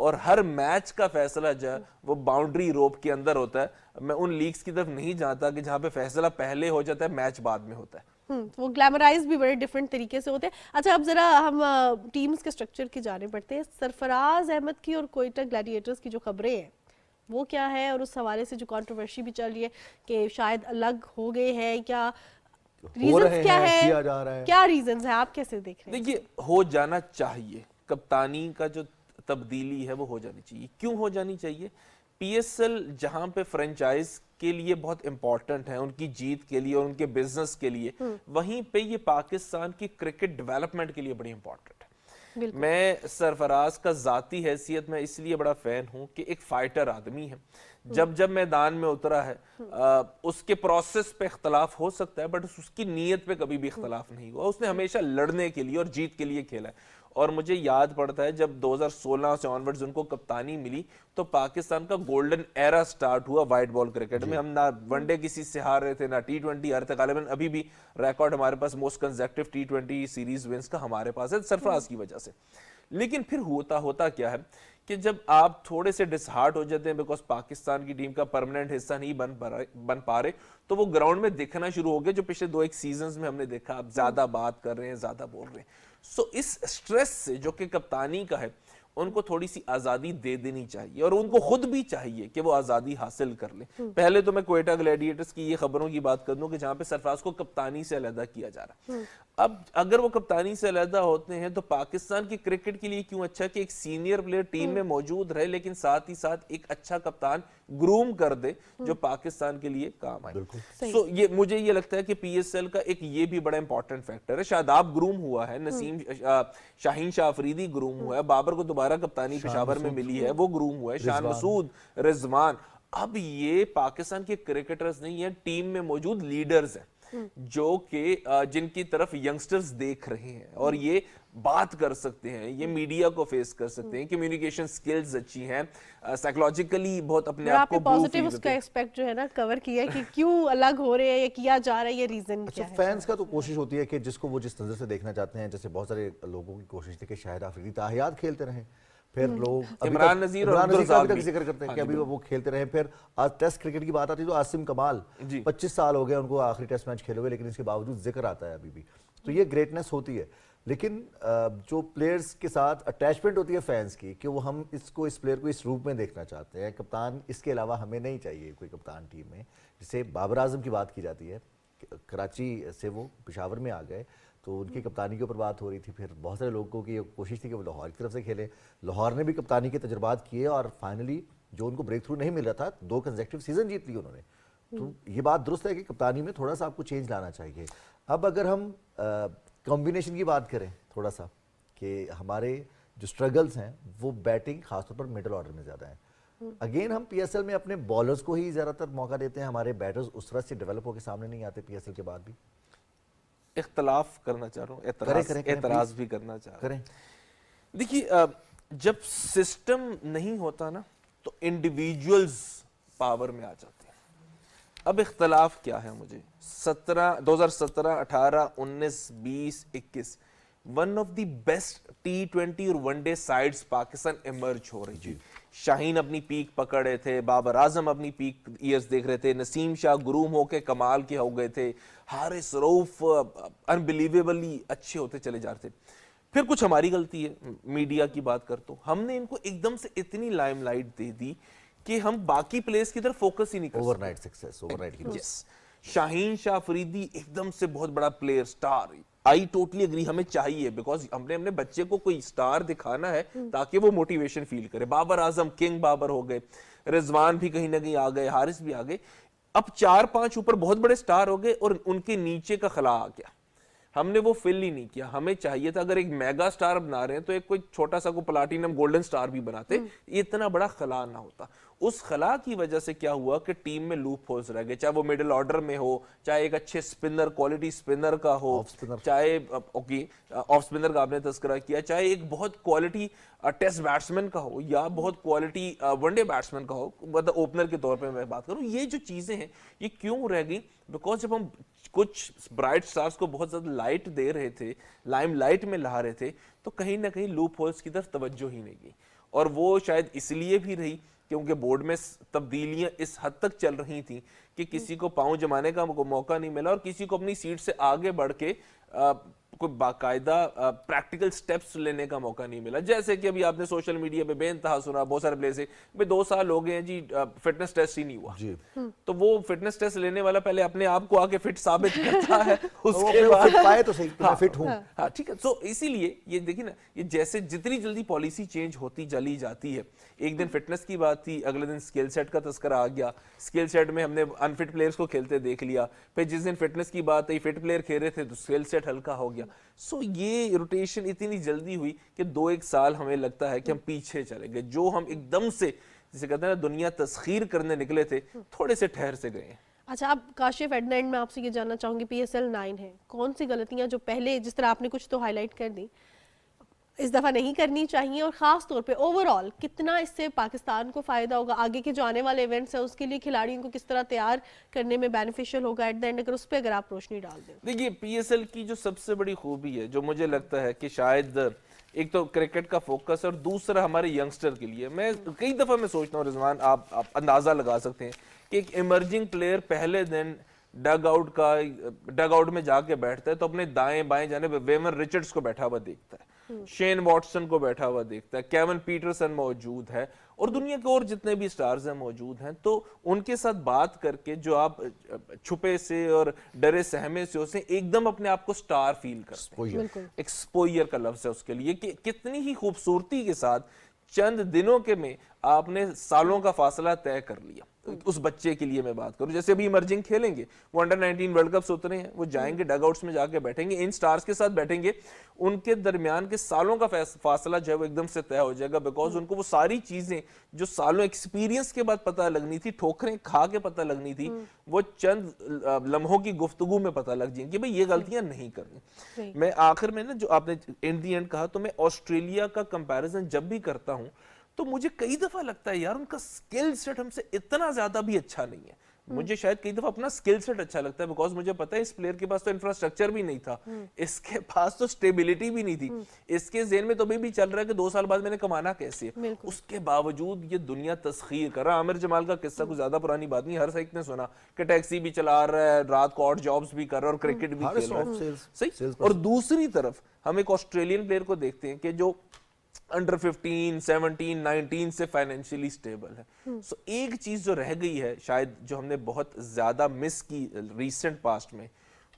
اور ہر میچ کا فیصلہ جو ہے وہ باؤنڈری روپ کے اندر ہوتا ہے. میں ان لیگز کی طرف نہیں جاتا کہ جہاں پہ فیصلہ پہلے ہو جاتا ہے میچ بعد میں ہوتا ہے. وہ گلیمرائز بھی بڑے ڈفرینٹ طریقے سے ہوتے ہیں. اچھا اب ذرا ہم ٹیمز کے اسٹرکچر کی جانب بڑھتے ہیں. سرفراز احمد کی اور کوئٹہ گلیڈیٹرز کی جو خبریں ہیں وہ کیا ہے, اور اس حوالے سے جو کنٹروورسی بھی چل رہی ہے کہ شاید الگ ہو گئے ہیں, کیا ریزنز کیا ہے, کیا ریزنز ہیں, آپ کیسے دیکھ رہے ہیں؟ دیکھیے ہو جانا چاہیے, کپتانی کا جو تبدیلی ہے وہ ہو جانی چاہیے. کیوں ہو جانی چاہیے؟ پی ایس ایل جہاں پہ فرنچائز کے لیے بہت امپورٹنٹ ہے, ان کی جیت کے لیے اور ان کے بزنس کے لیے, وہیں پہ یہ پاکستان کی کرکٹ ڈیولپمنٹ کے لیے بڑی امپورٹنٹ ہے. میں سرفراز کا ذاتی حیثیت میں اس لیے بڑا فین ہوں کہ ایک فائٹر آدمی ہے. جب میدان میں اترا ہے اس کے پروسیس پہ اختلاف ہو سکتا ہے بٹ اس کی نیت پہ کبھی بھی اختلاف نہیں ہوا. اس نے ہمیشہ لڑنے کے لیے اور جیت کے لیے کھیلا ہے. اور مجھے یاد پڑتا ہے جب 2016 سے آنورڈز ان کو کپتانی ملی تو پاکستان کا گولڈن ایرا سٹارٹ ہوا وائٹ بال کرکٹ میں. ہم نہ ون ڈے کسی سے ہار رہے تھے نہ T20 ہار رہے تھے. غالباً ابھی بھی ریکارڈ ہمارے پاس most consecutive T20 series ones کا ہمارے پاس ہے سرفراز کی وجہ سے. لیکن پھر ہوتا کیا ہے کہ جب آپ تھوڑے سے ڈس ہارٹ ہو جاتے ہیں بیکاز پاکستان کی ٹیم کا پرماننٹ حصہ نہیں بن پا رہے, تو وہ گراؤنڈ میں دکھنا شروع ہو گیا جو پچھلے 2-1 سیزنز میں ہم نے دیکھا. آپ زیادہ بات کر رہے ہیں, زیادہ بول رہے ہیں. سو اس سٹریس سے جو کہ کپتانی کا ہے ان کو تھوڑی سی آزادی دے دینی چاہیے اور ان کو خود بھی چاہیے کہ وہ آزادی حاصل کر لیں. پہلے تو میں کوئٹہ گلیڈیٹرز کی یہ خبروں کی بات کر دوں کہ جہاں پہ سرفراز کو کپتانی سے علیحدہ کیا جا رہا ہے. اب اگر وہ کپتانی سے علیحدہ ہوتے ہیں تو پاکستان کی کرکٹ کے لیے کیوں اچھا کہ ایک سینئر پلیئر ٹیم میں موجود رہے لیکن ساتھ ہی ساتھ ایک اچھا کپتان گروم کر دے جو پاکستان کے لیے کام آئے. سو یہ مجھے یہ لگتا ہے کہ پی ایس ایل کا ایک یہ بھی بڑا امپورٹنٹ فیکٹر ہے. شاداب گروم ہوا ہے, نسیم شاہین شاہ افریدی گروم ہوا ہے, بابر کو دوبارہ کپتانی پشاور میں ملی ہے وہ گروم ہوا ہے, شان مسعود, رضوان. اب یہ پاکستان کے کرکٹرز نہیں ہیں, ٹیم میں موجود لیڈرز ہیں جو کہ جن کی طرف ینگسٹرز دیکھ رہے ہیں اور یہ بات کر سکتے ہیں, یہ میڈیا کو فیس کر سکتے ہیں, کمیونیکیشن سکلز اچھی ہیں, سائیکولوجیکلی بہت اپنے آپ کو پازیٹیو اس کا ایسپیکٹ جو ہے نا کور کیا ہے کہ کیوں الگ ہو رہے ہیں یا کیا جا رہا ہے, یہ ریزن کیا ہے. فینس کا تو کوشش ہوتی ہے کہ جس کو وہ جس نظر سے دیکھنا چاہتے ہیں, جیسے بہت سارے لوگوں کی کوشش تھی کہ شاہد آفریدی تاحیات کھیلتے رہیں, پھر لوگ عمران نذیر کا بھی ذکر کرتے ہیں کہ ابھی وہ کھیلتے رہے. پھر آج ٹیسٹ کرکٹ کی بات آتی تو عاصم کمال 25 سال ہو گئے ان کو آخری ٹیسٹ میچ کھیلے ہوئے, لیکن اس کے باوجود ذکر آتا ہے ابھی بھی. تو یہ گریٹنس ہوتی ہے. لیکن جو پلیئرز کے ساتھ اٹیچمنٹ ہوتی ہے فینس کی کہ وہ ہم اس پلیئر کو اس روپ میں دیکھنا چاہتے ہیں, کپتان اس کے علاوہ ہمیں نہیں چاہیے کوئی کپتان ٹیم میں. جسے بابر اعظم کی بات کی جاتی ہے, کراچی سے وہ پشاور میں آ گئے تو ان کی کپتانی کے اوپر بات ہو رہی تھی. پھر بہت سارے لوگوں کی یہ کوشش تھی کہ وہ لاہور کی طرف سے کھیلے. لاہور نے بھی کپتانی کے تجربات کیے اور فائنلی جو ان کو بریک تھرو نہیں مل رہا تھا 2 کنزیکٹیو سیزن جیت لی انہوں نے. تو یہ بات درست ہے کہ کپتانی میں تھوڑا سا آپ کو چینج لانا چاہیے. اب اگر ہم کمبینیشن کی بات کریں تھوڑا سا کہ ہمارے جو سٹرگلز ہیں وہ بیٹنگ خاص طور پر مڈل آرڈر میں زیادہ ہیں. اگین ہم پی ایس ایل میں اپنے بالرز کو ہی زیادہ تر موقع دیتے ہیں, ہمارے بیٹرز اس طرح سے ڈیولپ ہو کے سامنے نہیں آتے پی ایس ایل کے بعد بھی. اختلاف کرنا چاہ رہا ہوں, اعتراض بھی کرنا چاہ رہا ہوں. دیکھیے جب سسٹم نہیں ہوتا نا تو انڈیویجولز پاور میں آ جاتے ہیں. اب اختلاف کیا ہے, مجھے 2017, 18, 19, 20, 21 one of the best T20 اور ون ڈے سائیڈز پاکستان ایمرج ہو رہی تھی. شاہین اپنی پیک پکڑ رہے تھے, بابر اعظم اپنی پیک ایئرز دیکھ رہے تھے, نسیم شاہ گروم ہو کے کمال کے ہو گئے تھے, حارث رؤف انبلیویبلی اچھے ہوتے چلے جا رہے تھے. پھر کچھ ہماری غلطی ہے, میڈیا کی بات کرتا ہوں, ہم نے ان کو ایک دم سے اتنی لائم لائٹ دے دی کہ ہم باقی پلیئرز کی طرف فوکس ہی نہیں کر سکتے. Over night success, over night کی. شاہین شاہ افریدی ایک دم سے بہت بڑا player, star. I totally agree, ہمیں چاہیے بیکاز ہم نے اپنے بچے کو کوئی سٹار دکھانا ہے تاکہ وہ موٹیویشن فیل کرے. بابر اعظم کنگ بابر ہو گئے, رضوان بھی کہیں نہ کہیں آ گئے, حارث بھی آ گئے. اب 4-5 اوپر بہت بڑے سٹار ہو گئے اور ان کے نیچے کا خلا آ گیا. ہم نے وہ فل ہی نہیں کیا. ہمیں چاہیے تھا اگر ایک میگا سٹار بنا رہے ہیں تو ایک کوئی چھوٹا سا کو پلاٹینم گولڈن سٹار بھی بناتے, یہ اتنا بڑا خلا نہ ہوتا. اس خلا کی وجہ سے کیا ہوا کہ ٹیم میں لوپ ہولز رہ گئے, چاہے وہ مڈل آرڈر میں ہو, چاہے ایک اچھے سپنر, کوالٹی سپنر کا ہو, چاہے آف سپنر کا آپ نے تذکرہ کیا, چاہے ایک بہت کوالٹی ٹیسٹ بیٹسمین کا ہو یا بہت کوالٹی ون ڈے بیٹسمین کا ہو, مطلب اوپنر کے طور پہ میں بات کروں. یہ جو چیزیں ہیں یہ کیوں رہ گئی؟ بیکاز جب ہم کچھ برائٹ سٹارز کو بہت زیادہ لائٹ دے رہے تھے, لائم لائٹ میں لا رہے تھے, تو کہیں نہ کہیں لوپ ہولز کی طرف توجہ ہی نہیں گئی. اور وہ شاید اس لیے بھی رہی کیونکہ بورڈ میں تبدیلیاں اس حد تک چل رہی تھیں کہ کسی کو پاؤں جمانے کا موقع نہیں ملا اور کسی کو اپنی سیٹ سے آگے بڑھ کے کوئی باقاعدہ پریکٹیکل سٹیپس لینے کا موقع نہیں ملا. جیسے کہ ابھی آپ نے سوشل میڈیا پہ بے انتہا سنا بہت سارے پلیس سے 2 سال ہو گئے ہیں جی فٹنس ٹیسٹ ہی نہیں ہوا. تو وہ فٹنس ٹیسٹ لینے والا پہلے اپنے آپ کو آگے فٹ ثابت کرتا ہے, اس کے بعد پائے تو صحیح میں فٹ ہوں. ہاں ٹھیک ہے. سو اسی لیے یہ دیکھیں نا, یہ جیسے جتنی جلدی پالیسی چینج ہوتی چلی جاتی ہے, ایک دن فٹنس کی بات تھی, اگلے دن اسکل سیٹ کا تذکرہ آ گیا, اسکل سیٹ میں ہم نے انفٹ پلیئرز کو کھیلتے دیکھ لیا, پھر جس دن فٹنس کی بات آئی فٹ پلیئر کھیل رہے تھے تو اسکل سیٹ ہلکا ہو گیا. سو یہ روٹیشن اتنی جلدی ہوئی کہ 2-1 سال ہمیں لگتا ہے کہ ہم پیچھے چلے گئے. جو ہم ایک دم سے جسے کہتے ہیں نا دنیا تسخیر کرنے نکلے تھے, تھوڑے سے ٹھہر سے گئے ہیں. اچھا اب کاشف ایٹ اینڈ میں آپ سے یہ جاننا چاہوں گی PSL 9 ہے, کون سی غلطیاں جو پہلے جس طرح آپ نے کچھ تو ہائی لائٹ کر دی اس دفعہ نہیں کرنی چاہیے, اور خاص طور پہ اوور آل کتنا اس سے پاکستان کو فائدہ ہوگا, آگے کے جو آنے والے ایونٹس ہیں اس کے لیے کھلاڑیوں کو کس طرح تیار کرنے میں بینیفیشل ہوگا ایٹ دا اینڈ, اگر اس پہ اگر آپ روشنی ڈال دیں. دیکھیے PSL کی جو سب سے بڑی خوبی ہے جو مجھے لگتا ہے کہ شاید ایک تو کرکٹ کا فوکس اور دوسرا ہمارے ینگسٹر کے لیے, میں کئی دفعہ میں سوچتا ہوں رضوان, آپ اندازہ لگا سکتے ہیں کہ ایک ایمرجنگ پلیئر پہلے دن ڈگ آؤٹ میں جا کے بیٹھتا ہے تو اپنے دائیں بائیں جانے پہ ویمن ریچرڈز کو بیٹھا ہوا دیکھتا ہے, شین واٹسن کو بیٹھا ہوا دیکھتا ہے, کیون پیٹرسن موجود ہے, اور دنیا کے اور جتنے بھی سٹارز ہیں موجود ہیں. تو ان کے ساتھ بات کر کے جو آپ چھپے سے اور ڈرے سہمے سے اسے ایک دم اپنے آپ کو سٹار فیل کرتے ہیں. ایکسپوئر کا لفظ ہے اس کے لیے کہ کتنی ہی خوبصورتی کے ساتھ چند دنوں کے میں آپ نے سالوں کا فاصلہ طے کر لیا. اس بچے کے لیے میں بات کروں, جیسے ابھی ایمرجنگ کھیلیں گے, وہ انڈر 19 ورلڈ کپس اترے ہیں, وہ جائیں گے ڈگ آؤٹس میں جا کے بیٹھیں گے, ان سٹارز کے ساتھ بیٹھیں گے, ان کے درمیان کے سالوں کا فاصلہ جو ہے وہ ایک دم سے طے ہو جائے گا, بیکاز ان کو وہ ساری چیزیں جو سالوں ایکسپیرینس کے بعد پتہ لگنی تھی, ٹھوکریں کھا کے پتہ لگنی تھی, وہ چند لمحوں کی گفتگو میں پتہ لگ جائیں کہ بھئی یہ غلطیاں نہیں کرنی. میں آخر میں نا جو آپ نے ان دی اینڈ کہا, تو میں آسٹریلیا کا کمپیریزن جب بھی کرتا ہوں تو مجھے کئی دفعہ لگتا ہے یار ان کا سکل سیٹ ہم سے اتنا زیادہ بھی اچھا نہیں ہے. مجھے شاید کئی دفعہ اپنا سکل سیٹ اچھا لگتا ہے بیکاز مجھے پتا ہے اس پلیئر کے پاس تو انفراسٹرکچر بھی نہیں تھا, اس کے پاس تو سٹیبلٹی بھی نہیں تھی, اس کے ذہن میں تو بھی چل رہا ہے کہ 2 سال بعد میں نے کمانا کیسے. اس کے باوجود یہ دنیا تسخیر کر رہا. عامر جمال کا قصہ کوئی زیادہ پرانی بات نہیں, ہر سائیک نے سنا کہ ٹیکسی بھی چلا رہا ہے, رات کو آڈ جابز بھی کر رہا ہے اور کرکٹ بھی کھیل رہا ہے. صحیح. اور دوسری طرف ہم ایک آسٹریلین پلیئر کو دیکھتے ہیں کہ جو انڈر 15, 17, 19 سے فائنینشلی سٹیبل ہے. سو ایک چیز جو رہ گئی ہے شاید جو ہم نے بہت زیادہ مس کی ریسنٹ پاسٹ میں,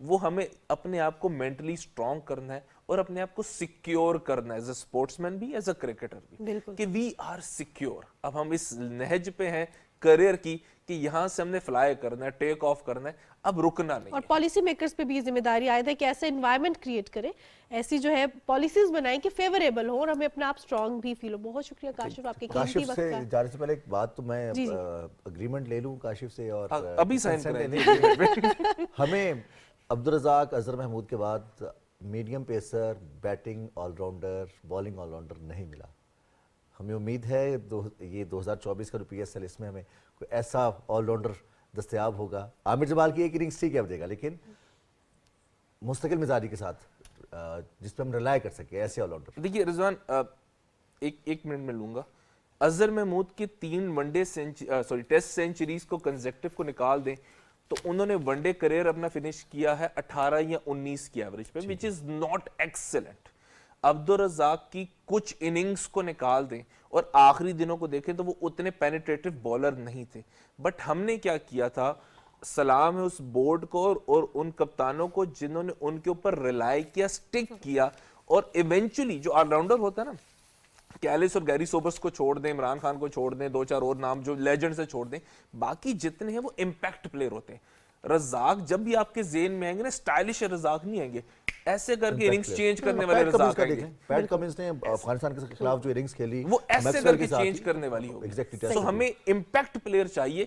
وہ ہمیں اپنے آپ کو مینٹلی سٹرونگ کرنا ہے اور اپنے آپ کو سیکیور کرنا ہے, ایز اے اسپورٹس مین بھی ایز اے کرکٹر بھی, کہ وی آر سیکیور. اب ہم اس نہج پہ ہیں کریئر کی کہ یہاں سے ہم نے فلائی کرنا ہے, ٹیک آف کرنا ہے, اب رکنا نہیں. اور پالیسی میکرز پہ بھی ذمہ داری عائد ہے کہ ایسا انوائرمنٹ کریٹ کرے, ایسی جو ہے پالیسیز بنائیں کہ فیوریبل ہو اور ہمیں اپنا آپ سٹرونگ بھی فیل ہو. بہت شکریہ کاشف آپ کے قیمتی وقت کا. جانے سے پہلے ایک بات تو میں اگریمنٹ لے لوں کاشف سے, اور ابھی سائن کریں. ہمیں عبدالرزاق اظہر محمود کے بعد medium pacer, batting all rounder, bowling all rounder نہیں ملا. ہمیں امید ہے یہ 2024 کا جو PSL اس میں ہمیں کوئی ایسا آل راؤنڈر دستیاب ہوگا. عامر جمال کی ایک اننگز ٹھیک ہے اب دے گا, لیکن مستقل مزاجی کے ساتھ جس پہ ہم ریلائی کر سکے ایسے آل راؤنڈر. دیکھیے رضوان, ایک منٹ میں لوں گا. اظہر محمود کی 3 ون ڈے ٹیسٹ سینچریز کو کنزیکٹو کو نکال دیں تو انہوں نے ون ڈے کریئر اپنا فنش کیا ہے 18 یا 19 کی ایوریج پہ, which is not excellent. Abdul Razzaq کی کچھ اننگز کو نکال دیں اور آخری دنوں کو دیکھیں تو وہ اتنے پینیٹریٹو بولر نہیں تھے, بٹ ہم نے کیا کیا تھا, سلام ہے اس بورڈ کو اور ان کپتانوں کو جنہوں نے ان کے اوپر ریلائی کیا, سٹک کیا, اور ایونچولی جو آل راؤنڈر ہوتا ہے نا, کیلس اور گیری سوبرس کو چھوڑ دیں, عمران خان کو چھوڑ دیں, 2-4 اور نام جو لیجنڈ سے چھوڑ دیں, باقی جتنے ہیں وہ امپیکٹ پلیئر ہوتے ہیں. رزاق جب بھی آپ کے ذہن میں آئیں گے نا, اسٹائلش رزاق نہیں آئیں گے, ایسے کر کے اننگز چینج کرنے والے رزاق آئیں گے. پیٹ کمنس نے افغانستان کے خلاف جو اننگز کھیلی وہ ایسے کر کے چینج کرنے والی ہوگی. سو ہمیں امپیکٹ پلیئر چاہیے